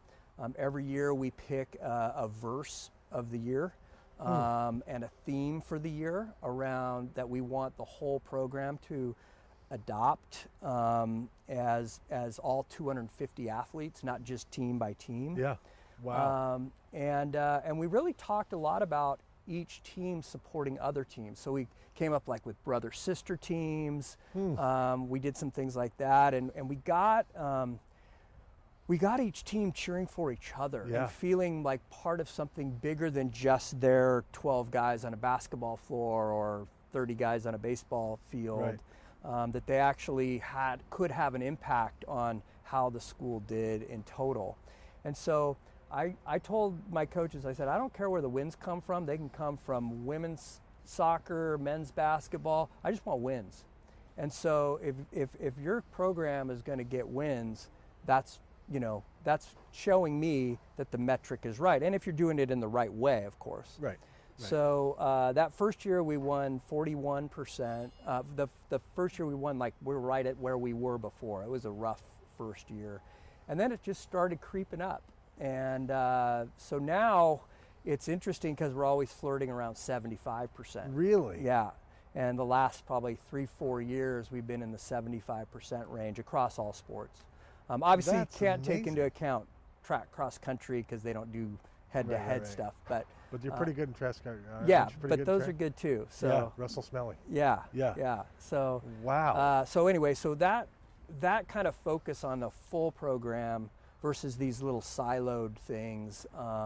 [SPEAKER 3] Every year we pick a verse of the year and a theme for the year around that we want the whole program to adopt as all 250 athletes, not just team by team.
[SPEAKER 1] Yeah. Wow.
[SPEAKER 3] And we really talked a lot about each team supporting other teams. So we came up like with brother-sister teams. We did some things like that, and we got each team cheering for each other and feeling like part of something bigger than just their 12 guys on a basketball floor or 30 guys on a baseball field. Right. That they actually could have an impact on how the school did in total. And so I told my coaches, I said, I don't care where the wins come from. They can come from women's soccer, men's basketball. I just want wins. And so if your program is going to get wins, that's showing me that the metric is right. And if you're doing it in the right way, of course.
[SPEAKER 1] Right.
[SPEAKER 3] So that first year we won 41%. The first year we won, like we're right at where we were before. It was a rough first year. And then it just started creeping up. And so now it's interesting because we're always flirting around 75%.
[SPEAKER 1] Really?
[SPEAKER 3] Yeah. And the last probably 3-4 years we've been in the 75% range across all sports. Obviously
[SPEAKER 1] That's
[SPEAKER 3] you can't
[SPEAKER 1] amazing.
[SPEAKER 3] take into account track cross country because they don't do head-to-head stuff. But
[SPEAKER 1] you're pretty good in track country.
[SPEAKER 3] Yeah, but those are good too. So
[SPEAKER 1] yeah, Russell Smelly.
[SPEAKER 3] Yeah.
[SPEAKER 1] Yeah.
[SPEAKER 3] So
[SPEAKER 1] wow.
[SPEAKER 3] So anyway, so that kind of focus on the full program versus these little siloed things.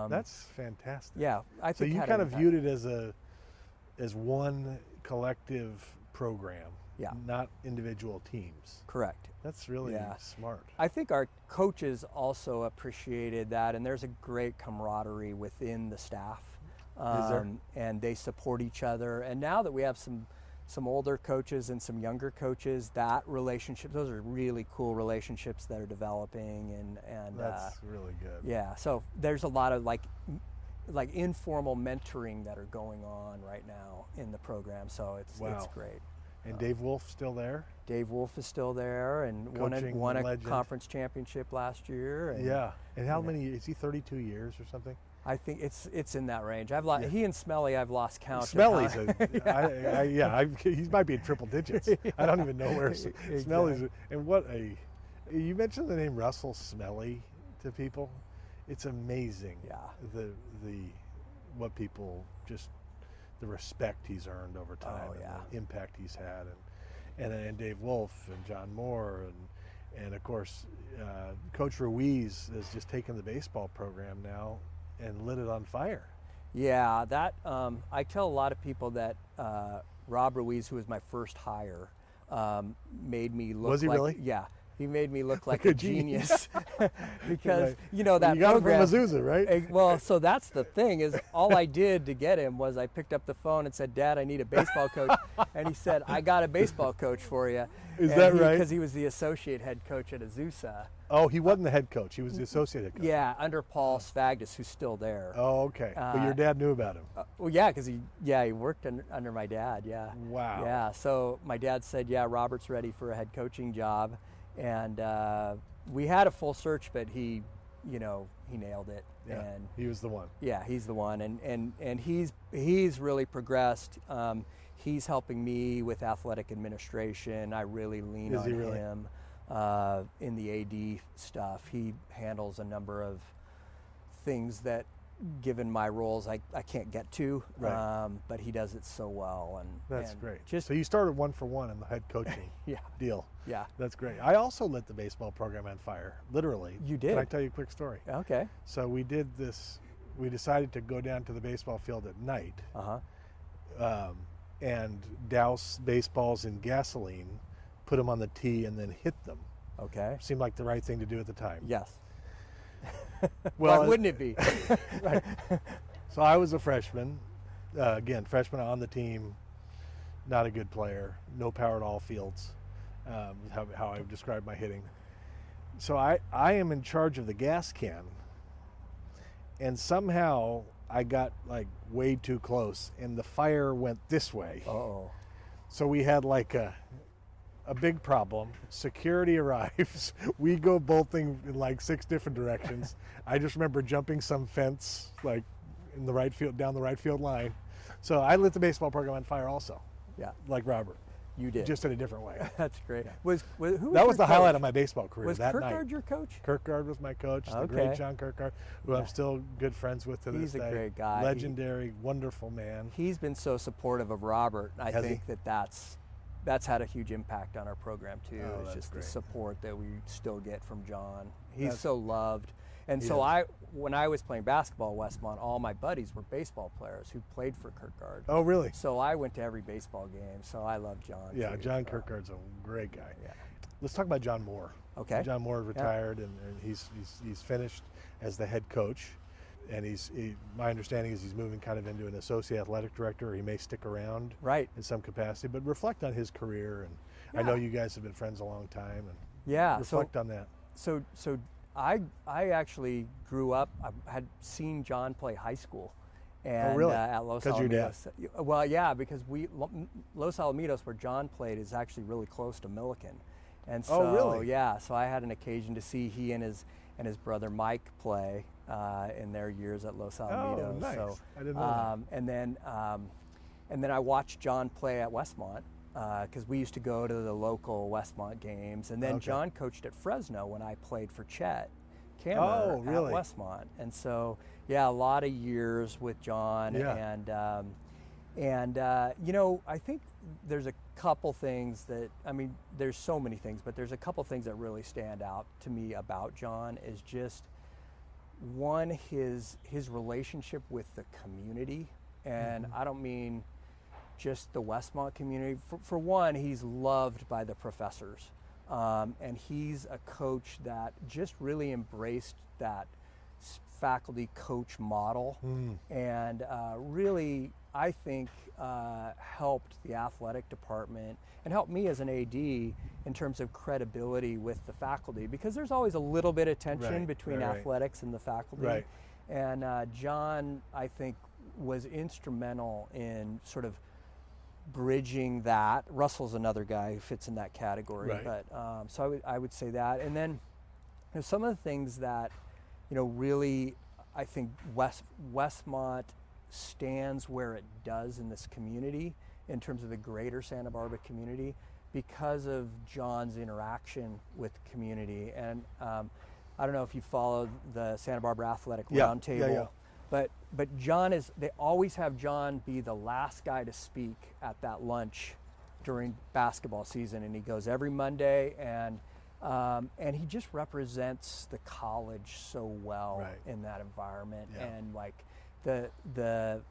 [SPEAKER 1] That's fantastic.
[SPEAKER 3] Yeah, I think.
[SPEAKER 1] So you kind of viewed it as one collective program.
[SPEAKER 3] Yeah.
[SPEAKER 1] Not individual teams.
[SPEAKER 3] Correct.
[SPEAKER 1] That's really smart.
[SPEAKER 3] I think our coaches also appreciated that, and there's a great camaraderie within the staff.
[SPEAKER 1] Is there?
[SPEAKER 3] And they support each other. And now that we have some older coaches and some younger coaches, that relationship, those are really cool relationships that are developing. And
[SPEAKER 1] that's really good.
[SPEAKER 3] Yeah. So there's a lot of like informal mentoring that are going on right now in the program. So it's great.
[SPEAKER 1] And Dave Wolf still there?
[SPEAKER 3] Dave Wolf is still there and won a conference championship last year. And,
[SPEAKER 1] yeah. And how many, is he 32 years or something?
[SPEAKER 3] I think it's in that range. He and Smelly, I've lost count.
[SPEAKER 1] Smelly's he might be in triple digits. Yeah. I don't even know where exactly. Smelly's. And you mentioned the name Russell Smelly to people. It's amazing.
[SPEAKER 3] Yeah.
[SPEAKER 1] What people just, the respect he's earned over time,
[SPEAKER 3] and
[SPEAKER 1] the impact he's had, and Dave Wolf and John Moore and of course Coach Ruiz has just taken the baseball program now and lit it on fire.
[SPEAKER 3] Yeah, that I tell a lot of people that Rob Ruiz, who was my first hire, made me look.
[SPEAKER 1] Was he
[SPEAKER 3] like,
[SPEAKER 1] really?
[SPEAKER 3] Yeah. He made me look like a genius because,
[SPEAKER 1] right.
[SPEAKER 3] That
[SPEAKER 1] you got
[SPEAKER 3] program,
[SPEAKER 1] him from Azusa, right?
[SPEAKER 3] Well, so that's the thing is all I did to get him was I picked up the phone and said, Dad, I need a baseball coach. And he said, I got a baseball coach for you.
[SPEAKER 1] Is that right?
[SPEAKER 3] Because he was the associate head coach at Azusa.
[SPEAKER 1] Oh, he wasn't the head coach. He was the associate head coach.
[SPEAKER 3] Yeah, under Paul Svagdis, who's still there.
[SPEAKER 1] Oh, okay. But your dad knew about him.
[SPEAKER 3] Well, yeah, because he worked under my dad, yeah.
[SPEAKER 1] Wow.
[SPEAKER 3] Yeah, so my dad said, yeah, Robert's ready for a head coaching job. And we had a full search, but he nailed it.
[SPEAKER 1] Yeah,
[SPEAKER 3] and
[SPEAKER 1] he was the one.
[SPEAKER 3] Yeah, he's the one, and he's really progressed. He's helping me with athletic administration. I really lean on him in the AD stuff. He handles a number of things that, given my roles, I can't get to,
[SPEAKER 1] right.
[SPEAKER 3] But he does it so well.
[SPEAKER 1] That's great. So you started 1 for 1 in the head coaching deal.
[SPEAKER 3] Yeah.
[SPEAKER 1] That's great. I also lit the baseball program on fire, literally.
[SPEAKER 3] You did?
[SPEAKER 1] Can I tell you a quick story?
[SPEAKER 3] Okay.
[SPEAKER 1] So we did this, we decided to go down to the baseball field at night and douse baseballs in gasoline, put them on the tee, and then hit them.
[SPEAKER 3] Okay.
[SPEAKER 1] Seemed like the right thing to do at the time.
[SPEAKER 3] Yes.
[SPEAKER 1] Well,
[SPEAKER 3] why wouldn't it be?
[SPEAKER 1] Right. So I was a freshman, again, freshman on the team, not a good player, no power at all fields, how I describe my hitting. So I am in charge of the gas can, and somehow I got like way too close, and the fire went this way.
[SPEAKER 3] Uh-oh.
[SPEAKER 1] So we had like a big problem. Security arrives. We go bolting in like 6 different directions. I just remember jumping some fence like in the right field, down the right field line. So I lit the baseball program on fire also.
[SPEAKER 3] Yeah.
[SPEAKER 1] Like Robert.
[SPEAKER 3] You did.
[SPEAKER 1] Just in a different way.
[SPEAKER 3] That's great.
[SPEAKER 1] Yeah.
[SPEAKER 3] Who was
[SPEAKER 1] that was the
[SPEAKER 3] coach?
[SPEAKER 1] highlight of my baseball career
[SPEAKER 3] was
[SPEAKER 1] that
[SPEAKER 3] Kirkgard
[SPEAKER 1] night.
[SPEAKER 3] your coach?
[SPEAKER 1] Kirkgard was my coach. The great John Kirkgard, who I'm still good friends with to this day.
[SPEAKER 3] He's a great guy.
[SPEAKER 1] Legendary, wonderful man.
[SPEAKER 3] He's been so supportive of Robert. I
[SPEAKER 1] Has
[SPEAKER 3] think that's had a huge impact on our program too.
[SPEAKER 1] Oh,
[SPEAKER 3] it's just
[SPEAKER 1] great.
[SPEAKER 3] the support that we still get from John. He's
[SPEAKER 1] That's,
[SPEAKER 3] so loved. And so when I was playing basketball at Westmont, all my buddies were baseball players who played for Kirkgard.
[SPEAKER 1] Oh, really?
[SPEAKER 3] So I went to every baseball game. So I love John.
[SPEAKER 1] Yeah,
[SPEAKER 3] too.
[SPEAKER 1] John Kirkgard's a great guy.
[SPEAKER 3] Yeah.
[SPEAKER 1] Let's talk about John Moore.
[SPEAKER 3] Okay.
[SPEAKER 1] John Moore retired, and he's finished as the head coach, and my understanding is he's moving kind of into an associate athletic director, or he may stick around in some capacity. But reflect on his career, and I know you guys have been friends a long time, and reflect on that.
[SPEAKER 3] So I actually grew up. I had seen John play high school, and
[SPEAKER 1] really?
[SPEAKER 3] At Los Alamitos. Well, yeah, because Los Alamitos, where John played, is actually really close to Milliken, and so so I had an occasion to see he and his brother Mike play in their years at Los Alamitos.
[SPEAKER 1] Oh, nice.
[SPEAKER 3] So,
[SPEAKER 1] I didn't know that.
[SPEAKER 3] And then I watched John play at Westmont. Because we used to go to the local Westmont games, and then John coached at Fresno when I played for Chet Kammer at Westmont, and so a lot of years with John, and I think there's a couple things that there's so many things, but there's a couple things that really stand out to me about John is just one, his relationship with the community, and I don't mean just the Westmont community. For one, he's loved by the professors, and he's a coach that just really embraced that faculty coach model, and really, I think, helped the athletic department and helped me as an AD in terms of credibility with the faculty, because there's always a little bit of tension between athletics and the faculty. And John, I think, was instrumental in sort of bridging that. Russell's another guy who fits in that category,
[SPEAKER 1] right.
[SPEAKER 3] But so I would say that. And then some of the things that really I think Westmont stands where it does in this community in terms of the greater Santa Barbara community because of John's interaction with the community. And I don't know if you follow the Santa Barbara Athletic Roundtable, but John they always have John be the last guy to speak at that lunch during basketball season, and he goes every Monday, and he just represents the college so well in that environment, and like the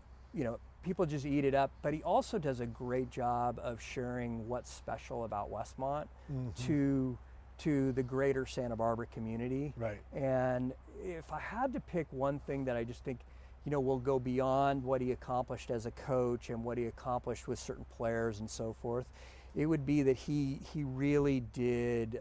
[SPEAKER 3] people just eat it up. But he also does a great job of sharing what's special about Westmont to the greater Santa Barbara community.
[SPEAKER 1] Right.
[SPEAKER 3] And if I had to pick one thing that I just think, will go beyond what he accomplished as a coach and what he accomplished with certain players and so forth, it would be that he really did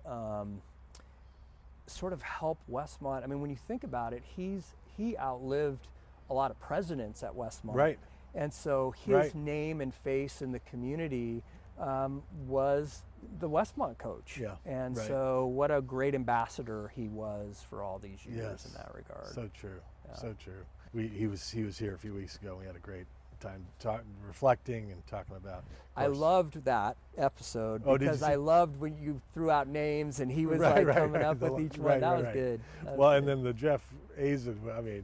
[SPEAKER 3] sort of help Westmont. I mean, when you think about it, he outlived a lot of presidents at Westmont.
[SPEAKER 1] Right.
[SPEAKER 3] And so his name and face in the community was the Westmont coach.
[SPEAKER 1] Yeah.
[SPEAKER 3] And so what a great ambassador he was for all these years in that regard.
[SPEAKER 1] So true. Yeah. So true. He was here a few weeks ago. We had a great time reflecting and talking about.
[SPEAKER 3] I loved that episode because I loved when you threw out names and he was coming up with each one. That was good.
[SPEAKER 1] And then the Jeff Azen, I mean,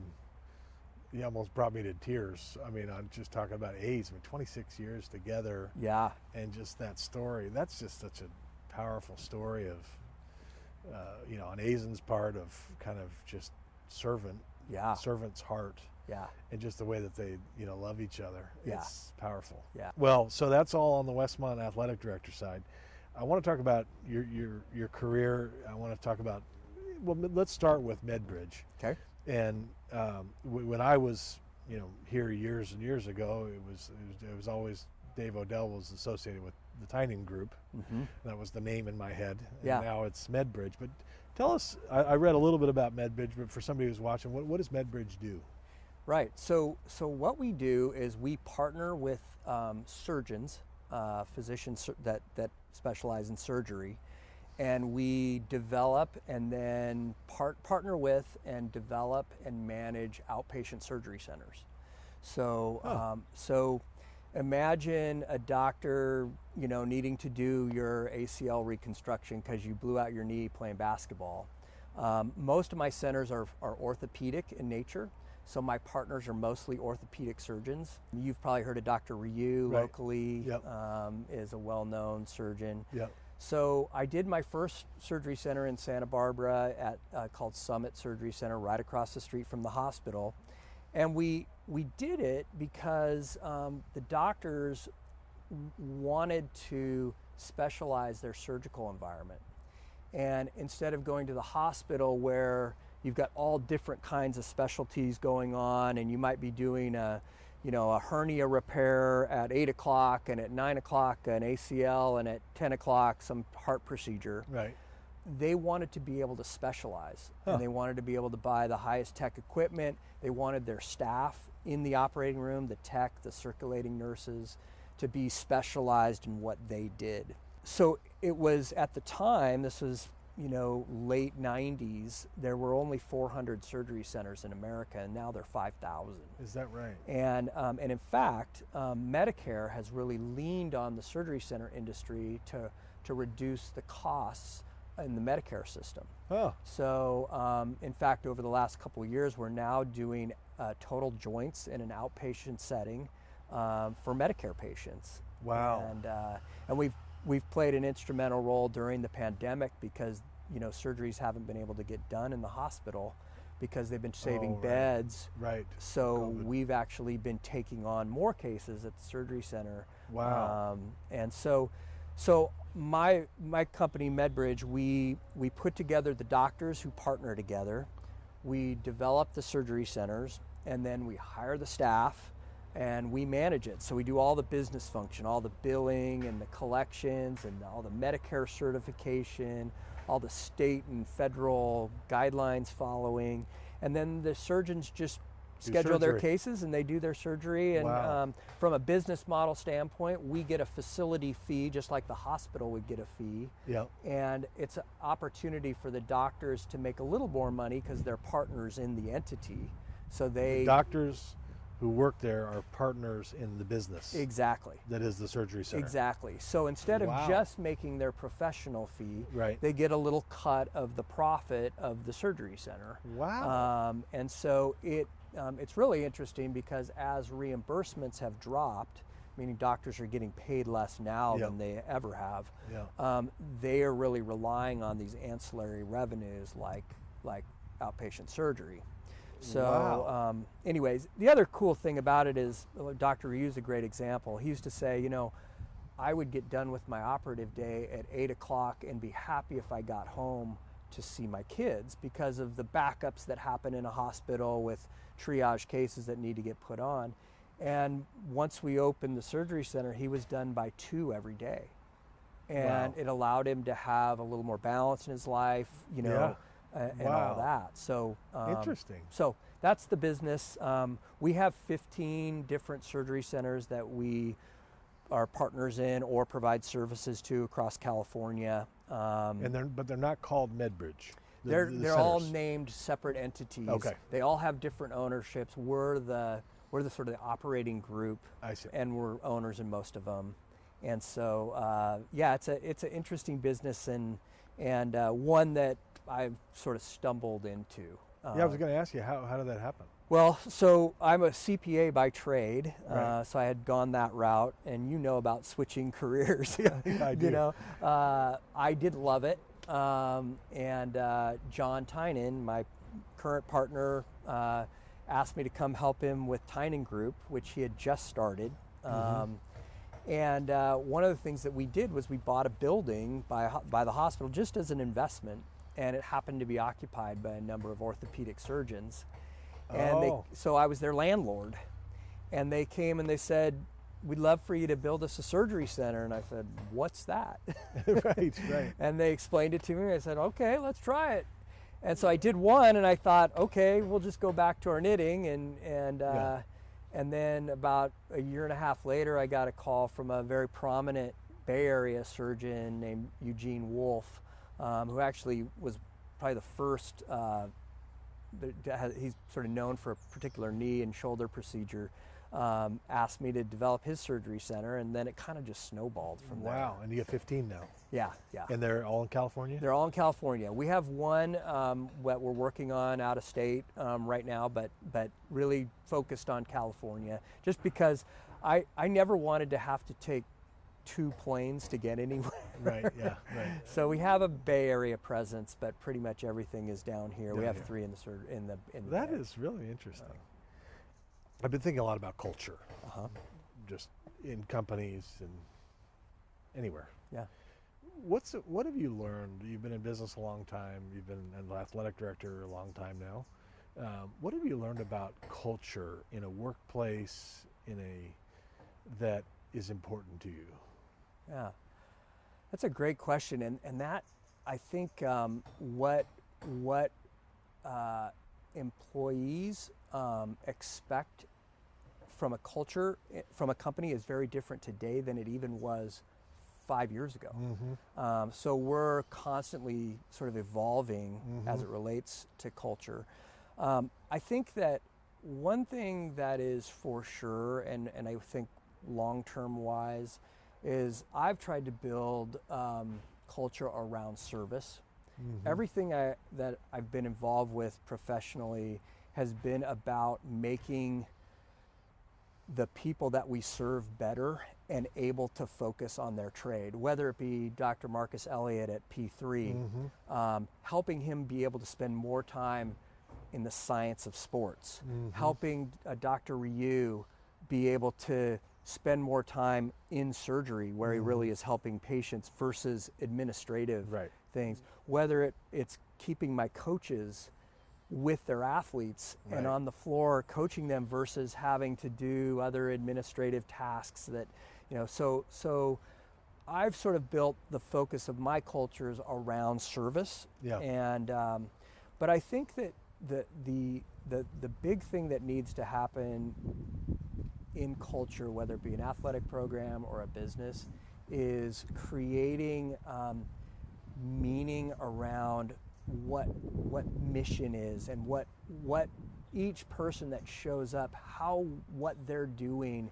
[SPEAKER 1] he almost brought me to tears. I mean, I'm just talking about A's. I mean, 26 years together. Yeah. And just that story. That's just such a powerful story of, on Azen's part of kind of just servant's heart. Yeah. And just the way that they, love each other. Yeah. It's powerful. Yeah. Well, so that's all on the Westmont athletic director side. I want to talk about your career. I want to talk about, let's start with Medbridge. Okay. And when I was, here years and years ago, it was always Dave Odell was associated with the Tynan Group. Mm-hmm. That was the name in my head. And now it's Medbridge. But tell us, I read a little bit about Medbridge, but for somebody who's watching, what does Medbridge do?
[SPEAKER 3] Right. So what we do is we partner with surgeons, physicians that specialize in surgery, and we develop and then partner with and develop and manage outpatient surgery centers. So imagine a doctor, needing to do your ACL reconstruction because you blew out your knee playing basketball. Most of my centers are orthopedic in nature. So my partners are mostly orthopedic surgeons. You've probably heard of Dr. Ryu locally, is a well-known surgeon. Yep. So I did my first surgery center in Santa Barbara at called Summit Surgery Center, right across the street from the hospital. And we did it because the doctors wanted to specialize their surgical environment. And instead of going to the hospital where you've got all different kinds of specialties going on, and you might be doing a hernia repair at 8 o'clock, and at 9 o'clock an ACL, and at 10 o'clock some heart procedure. Right. They wanted to be able to specialize, and they wanted to be able to buy the highest tech equipment. They wanted their staff in the operating room, the tech, the circulating nurses, to be specialized in what they did. So it was, at the time, this was late 90s, there were only 400 surgery centers in America, and now there are 5,000.
[SPEAKER 1] Is that right?
[SPEAKER 3] And in fact, Medicare has really leaned on the surgery center industry to reduce the costs in the Medicare system. Oh. So in fact, over the last couple of years, we're now doing total joints in an outpatient setting for Medicare patients. Wow. And we've played an instrumental role during the pandemic because surgeries haven't been able to get done in the hospital because they've been saving beds. Right. So we've actually been taking on more cases at the surgery center. Wow. And so my company Medbridge, we put together the doctors who partner together. We develop the surgery centers, and then we hire the staff, and we manage it. So we do all the business function, all the billing and the collections and all the Medicare certification, all the state and federal guidelines following. And then the surgeons just schedule their cases and they do their surgery. And from a business model standpoint, we get a facility fee just like the hospital would get a fee.
[SPEAKER 1] Yep.
[SPEAKER 3] And it's an opportunity for the doctors to make a little more money because they're partners in the entity. So the
[SPEAKER 1] doctors who work there are partners in the business.
[SPEAKER 3] Exactly.
[SPEAKER 1] That is the surgery center.
[SPEAKER 3] Exactly. So instead of just making their professional fee, they get a little cut of the profit of the surgery center.
[SPEAKER 1] Wow.
[SPEAKER 3] And so it's really interesting because as reimbursements have dropped, meaning doctors are getting paid less now than they ever have, they are really relying on these ancillary revenues like outpatient surgery. So anyways, the other cool thing about it is, Dr. Ryu is a great example. He used to say, you know, I would get done with my operative day at 8 o'clock and be happy if I got home to see my kids because of the backups that happen in a hospital with triage cases that need to get put on. And once we opened the surgery center, he was done by 2 every day. And it allowed him to have a little more balance in his life, you know, and all that. So
[SPEAKER 1] interesting.
[SPEAKER 3] So that's the business. We have 15 different surgery centers that we are partners in or provide services to across California.
[SPEAKER 1] But they're not called Medbridge.
[SPEAKER 3] They're all named separate entities.
[SPEAKER 1] Okay.
[SPEAKER 3] They all have different ownerships. We're the sort of the operating group.
[SPEAKER 1] I see.
[SPEAKER 3] And we're owners in most of them. And so it's an interesting business and one that I've sort of stumbled into.
[SPEAKER 1] I was going to ask you, how did that happen?
[SPEAKER 3] Well, so I'm a CPA by trade, so I had gone that route, and you know about switching careers.
[SPEAKER 1] I do.
[SPEAKER 3] You know, I did love it, and John Tynan, my current partner, asked me to come help him with Tynan Group, which he had just started. And one of the things that we did was we bought a building by the hospital just as an investment, and it happened to be occupied by a number of orthopedic surgeons. And so I was their landlord, and they came and they said, "We'd love for you to build us a surgery center." And I said, "What's that?"
[SPEAKER 1] Right.
[SPEAKER 3] And they explained it to me. I said, "Okay, let's try it." And so I did one, and I thought, "Okay, we'll just go back to our knitting." And then about a year and a half later, I got a call from a very prominent Bay Area surgeon named Eugene Wolf, who actually was probably the first. He's sort of known for a particular knee and shoulder procedure. Asked me to develop his surgery center, and then it kind of just snowballed from there.
[SPEAKER 1] Wow, and you have 15 now.
[SPEAKER 3] Yeah.
[SPEAKER 1] And they're all in California?
[SPEAKER 3] They're all in California. We have one that we're working on out of state right now, but really focused on California, just because I never wanted to have to take 2 planes to get anywhere.
[SPEAKER 1] Right.
[SPEAKER 3] So we have a Bay Area presence, but pretty much everything is down here. We have 3 in the
[SPEAKER 1] That
[SPEAKER 3] Bay.
[SPEAKER 1] is really interesting. I've been thinking a lot about culture, just in companies and anywhere.
[SPEAKER 3] Yeah.
[SPEAKER 1] What have you learned? You've been in business a long time. You've been an athletic director a long time now. What have you learned about culture in a workplace that is important to you?
[SPEAKER 3] Yeah, that's a great question, and that I think what employees expect from a culture, from a company, is very different today than it even was 5 years ago. So we're constantly sort of evolving as it relates to culture. I think that one thing that is for sure, and I think long-term wise, is I've tried to build culture around service. Everything that I've been involved with professionally has been about making the people that we serve better and able to focus on their trade, whether it be Dr. Marcus Elliott at P3, helping him be able to spend more time in the science of sports, helping Dr. Ryu be able to spend more time in surgery where he really is helping patients versus administrative things, whether it's keeping my coaches with their athletes and on the floor coaching them versus having to do other administrative tasks that, so I've sort of built the focus of my cultures around service. And but I think that the big thing that needs to happen in culture, whether it be an athletic program or a business, is creating meaning around what mission is, and what each person that shows up, how what they're doing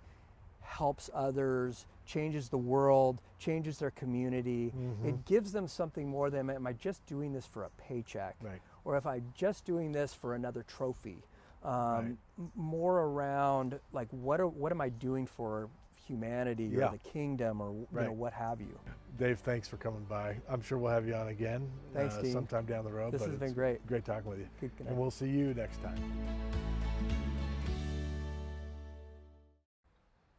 [SPEAKER 3] helps others, changes the world, changes their community.
[SPEAKER 1] Mm-hmm.
[SPEAKER 3] It gives them something more than, am I just doing this for a paycheck?
[SPEAKER 1] Right.
[SPEAKER 3] Or if I'm just doing this for another trophy.
[SPEAKER 1] Right.
[SPEAKER 3] More around, like, what am I doing for humanity,
[SPEAKER 1] Yeah.
[SPEAKER 3] or the kingdom, or
[SPEAKER 1] Right.
[SPEAKER 3] what have you.
[SPEAKER 1] Dave, thanks for coming by. I'm sure we'll have you on again
[SPEAKER 3] Thanks, Dean.
[SPEAKER 1] sometime down the road.
[SPEAKER 3] This has been great.
[SPEAKER 1] Great talking with you.
[SPEAKER 3] Good
[SPEAKER 1] And we'll see you next time.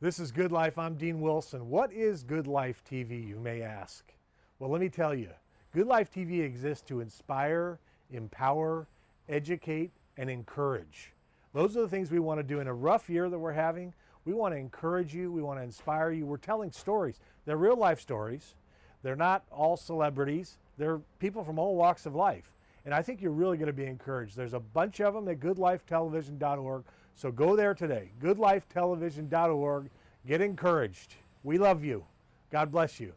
[SPEAKER 1] This is Good Life. I'm Dean Wilson. What is Good Life TV, you may ask? Well, let me tell you. Good Life TV exists to inspire, empower, educate, and encourage. Those are the things we want to do in a rough year that we're having. We want to encourage you. We want to inspire you. We're telling stories. They're real life stories. They're not all celebrities. They're people from all walks of life. And I think you're really going to be encouraged. There's a bunch of them at goodlifetelevision.org. So go there today, goodlifetelevision.org. Get encouraged. We love you. God bless you.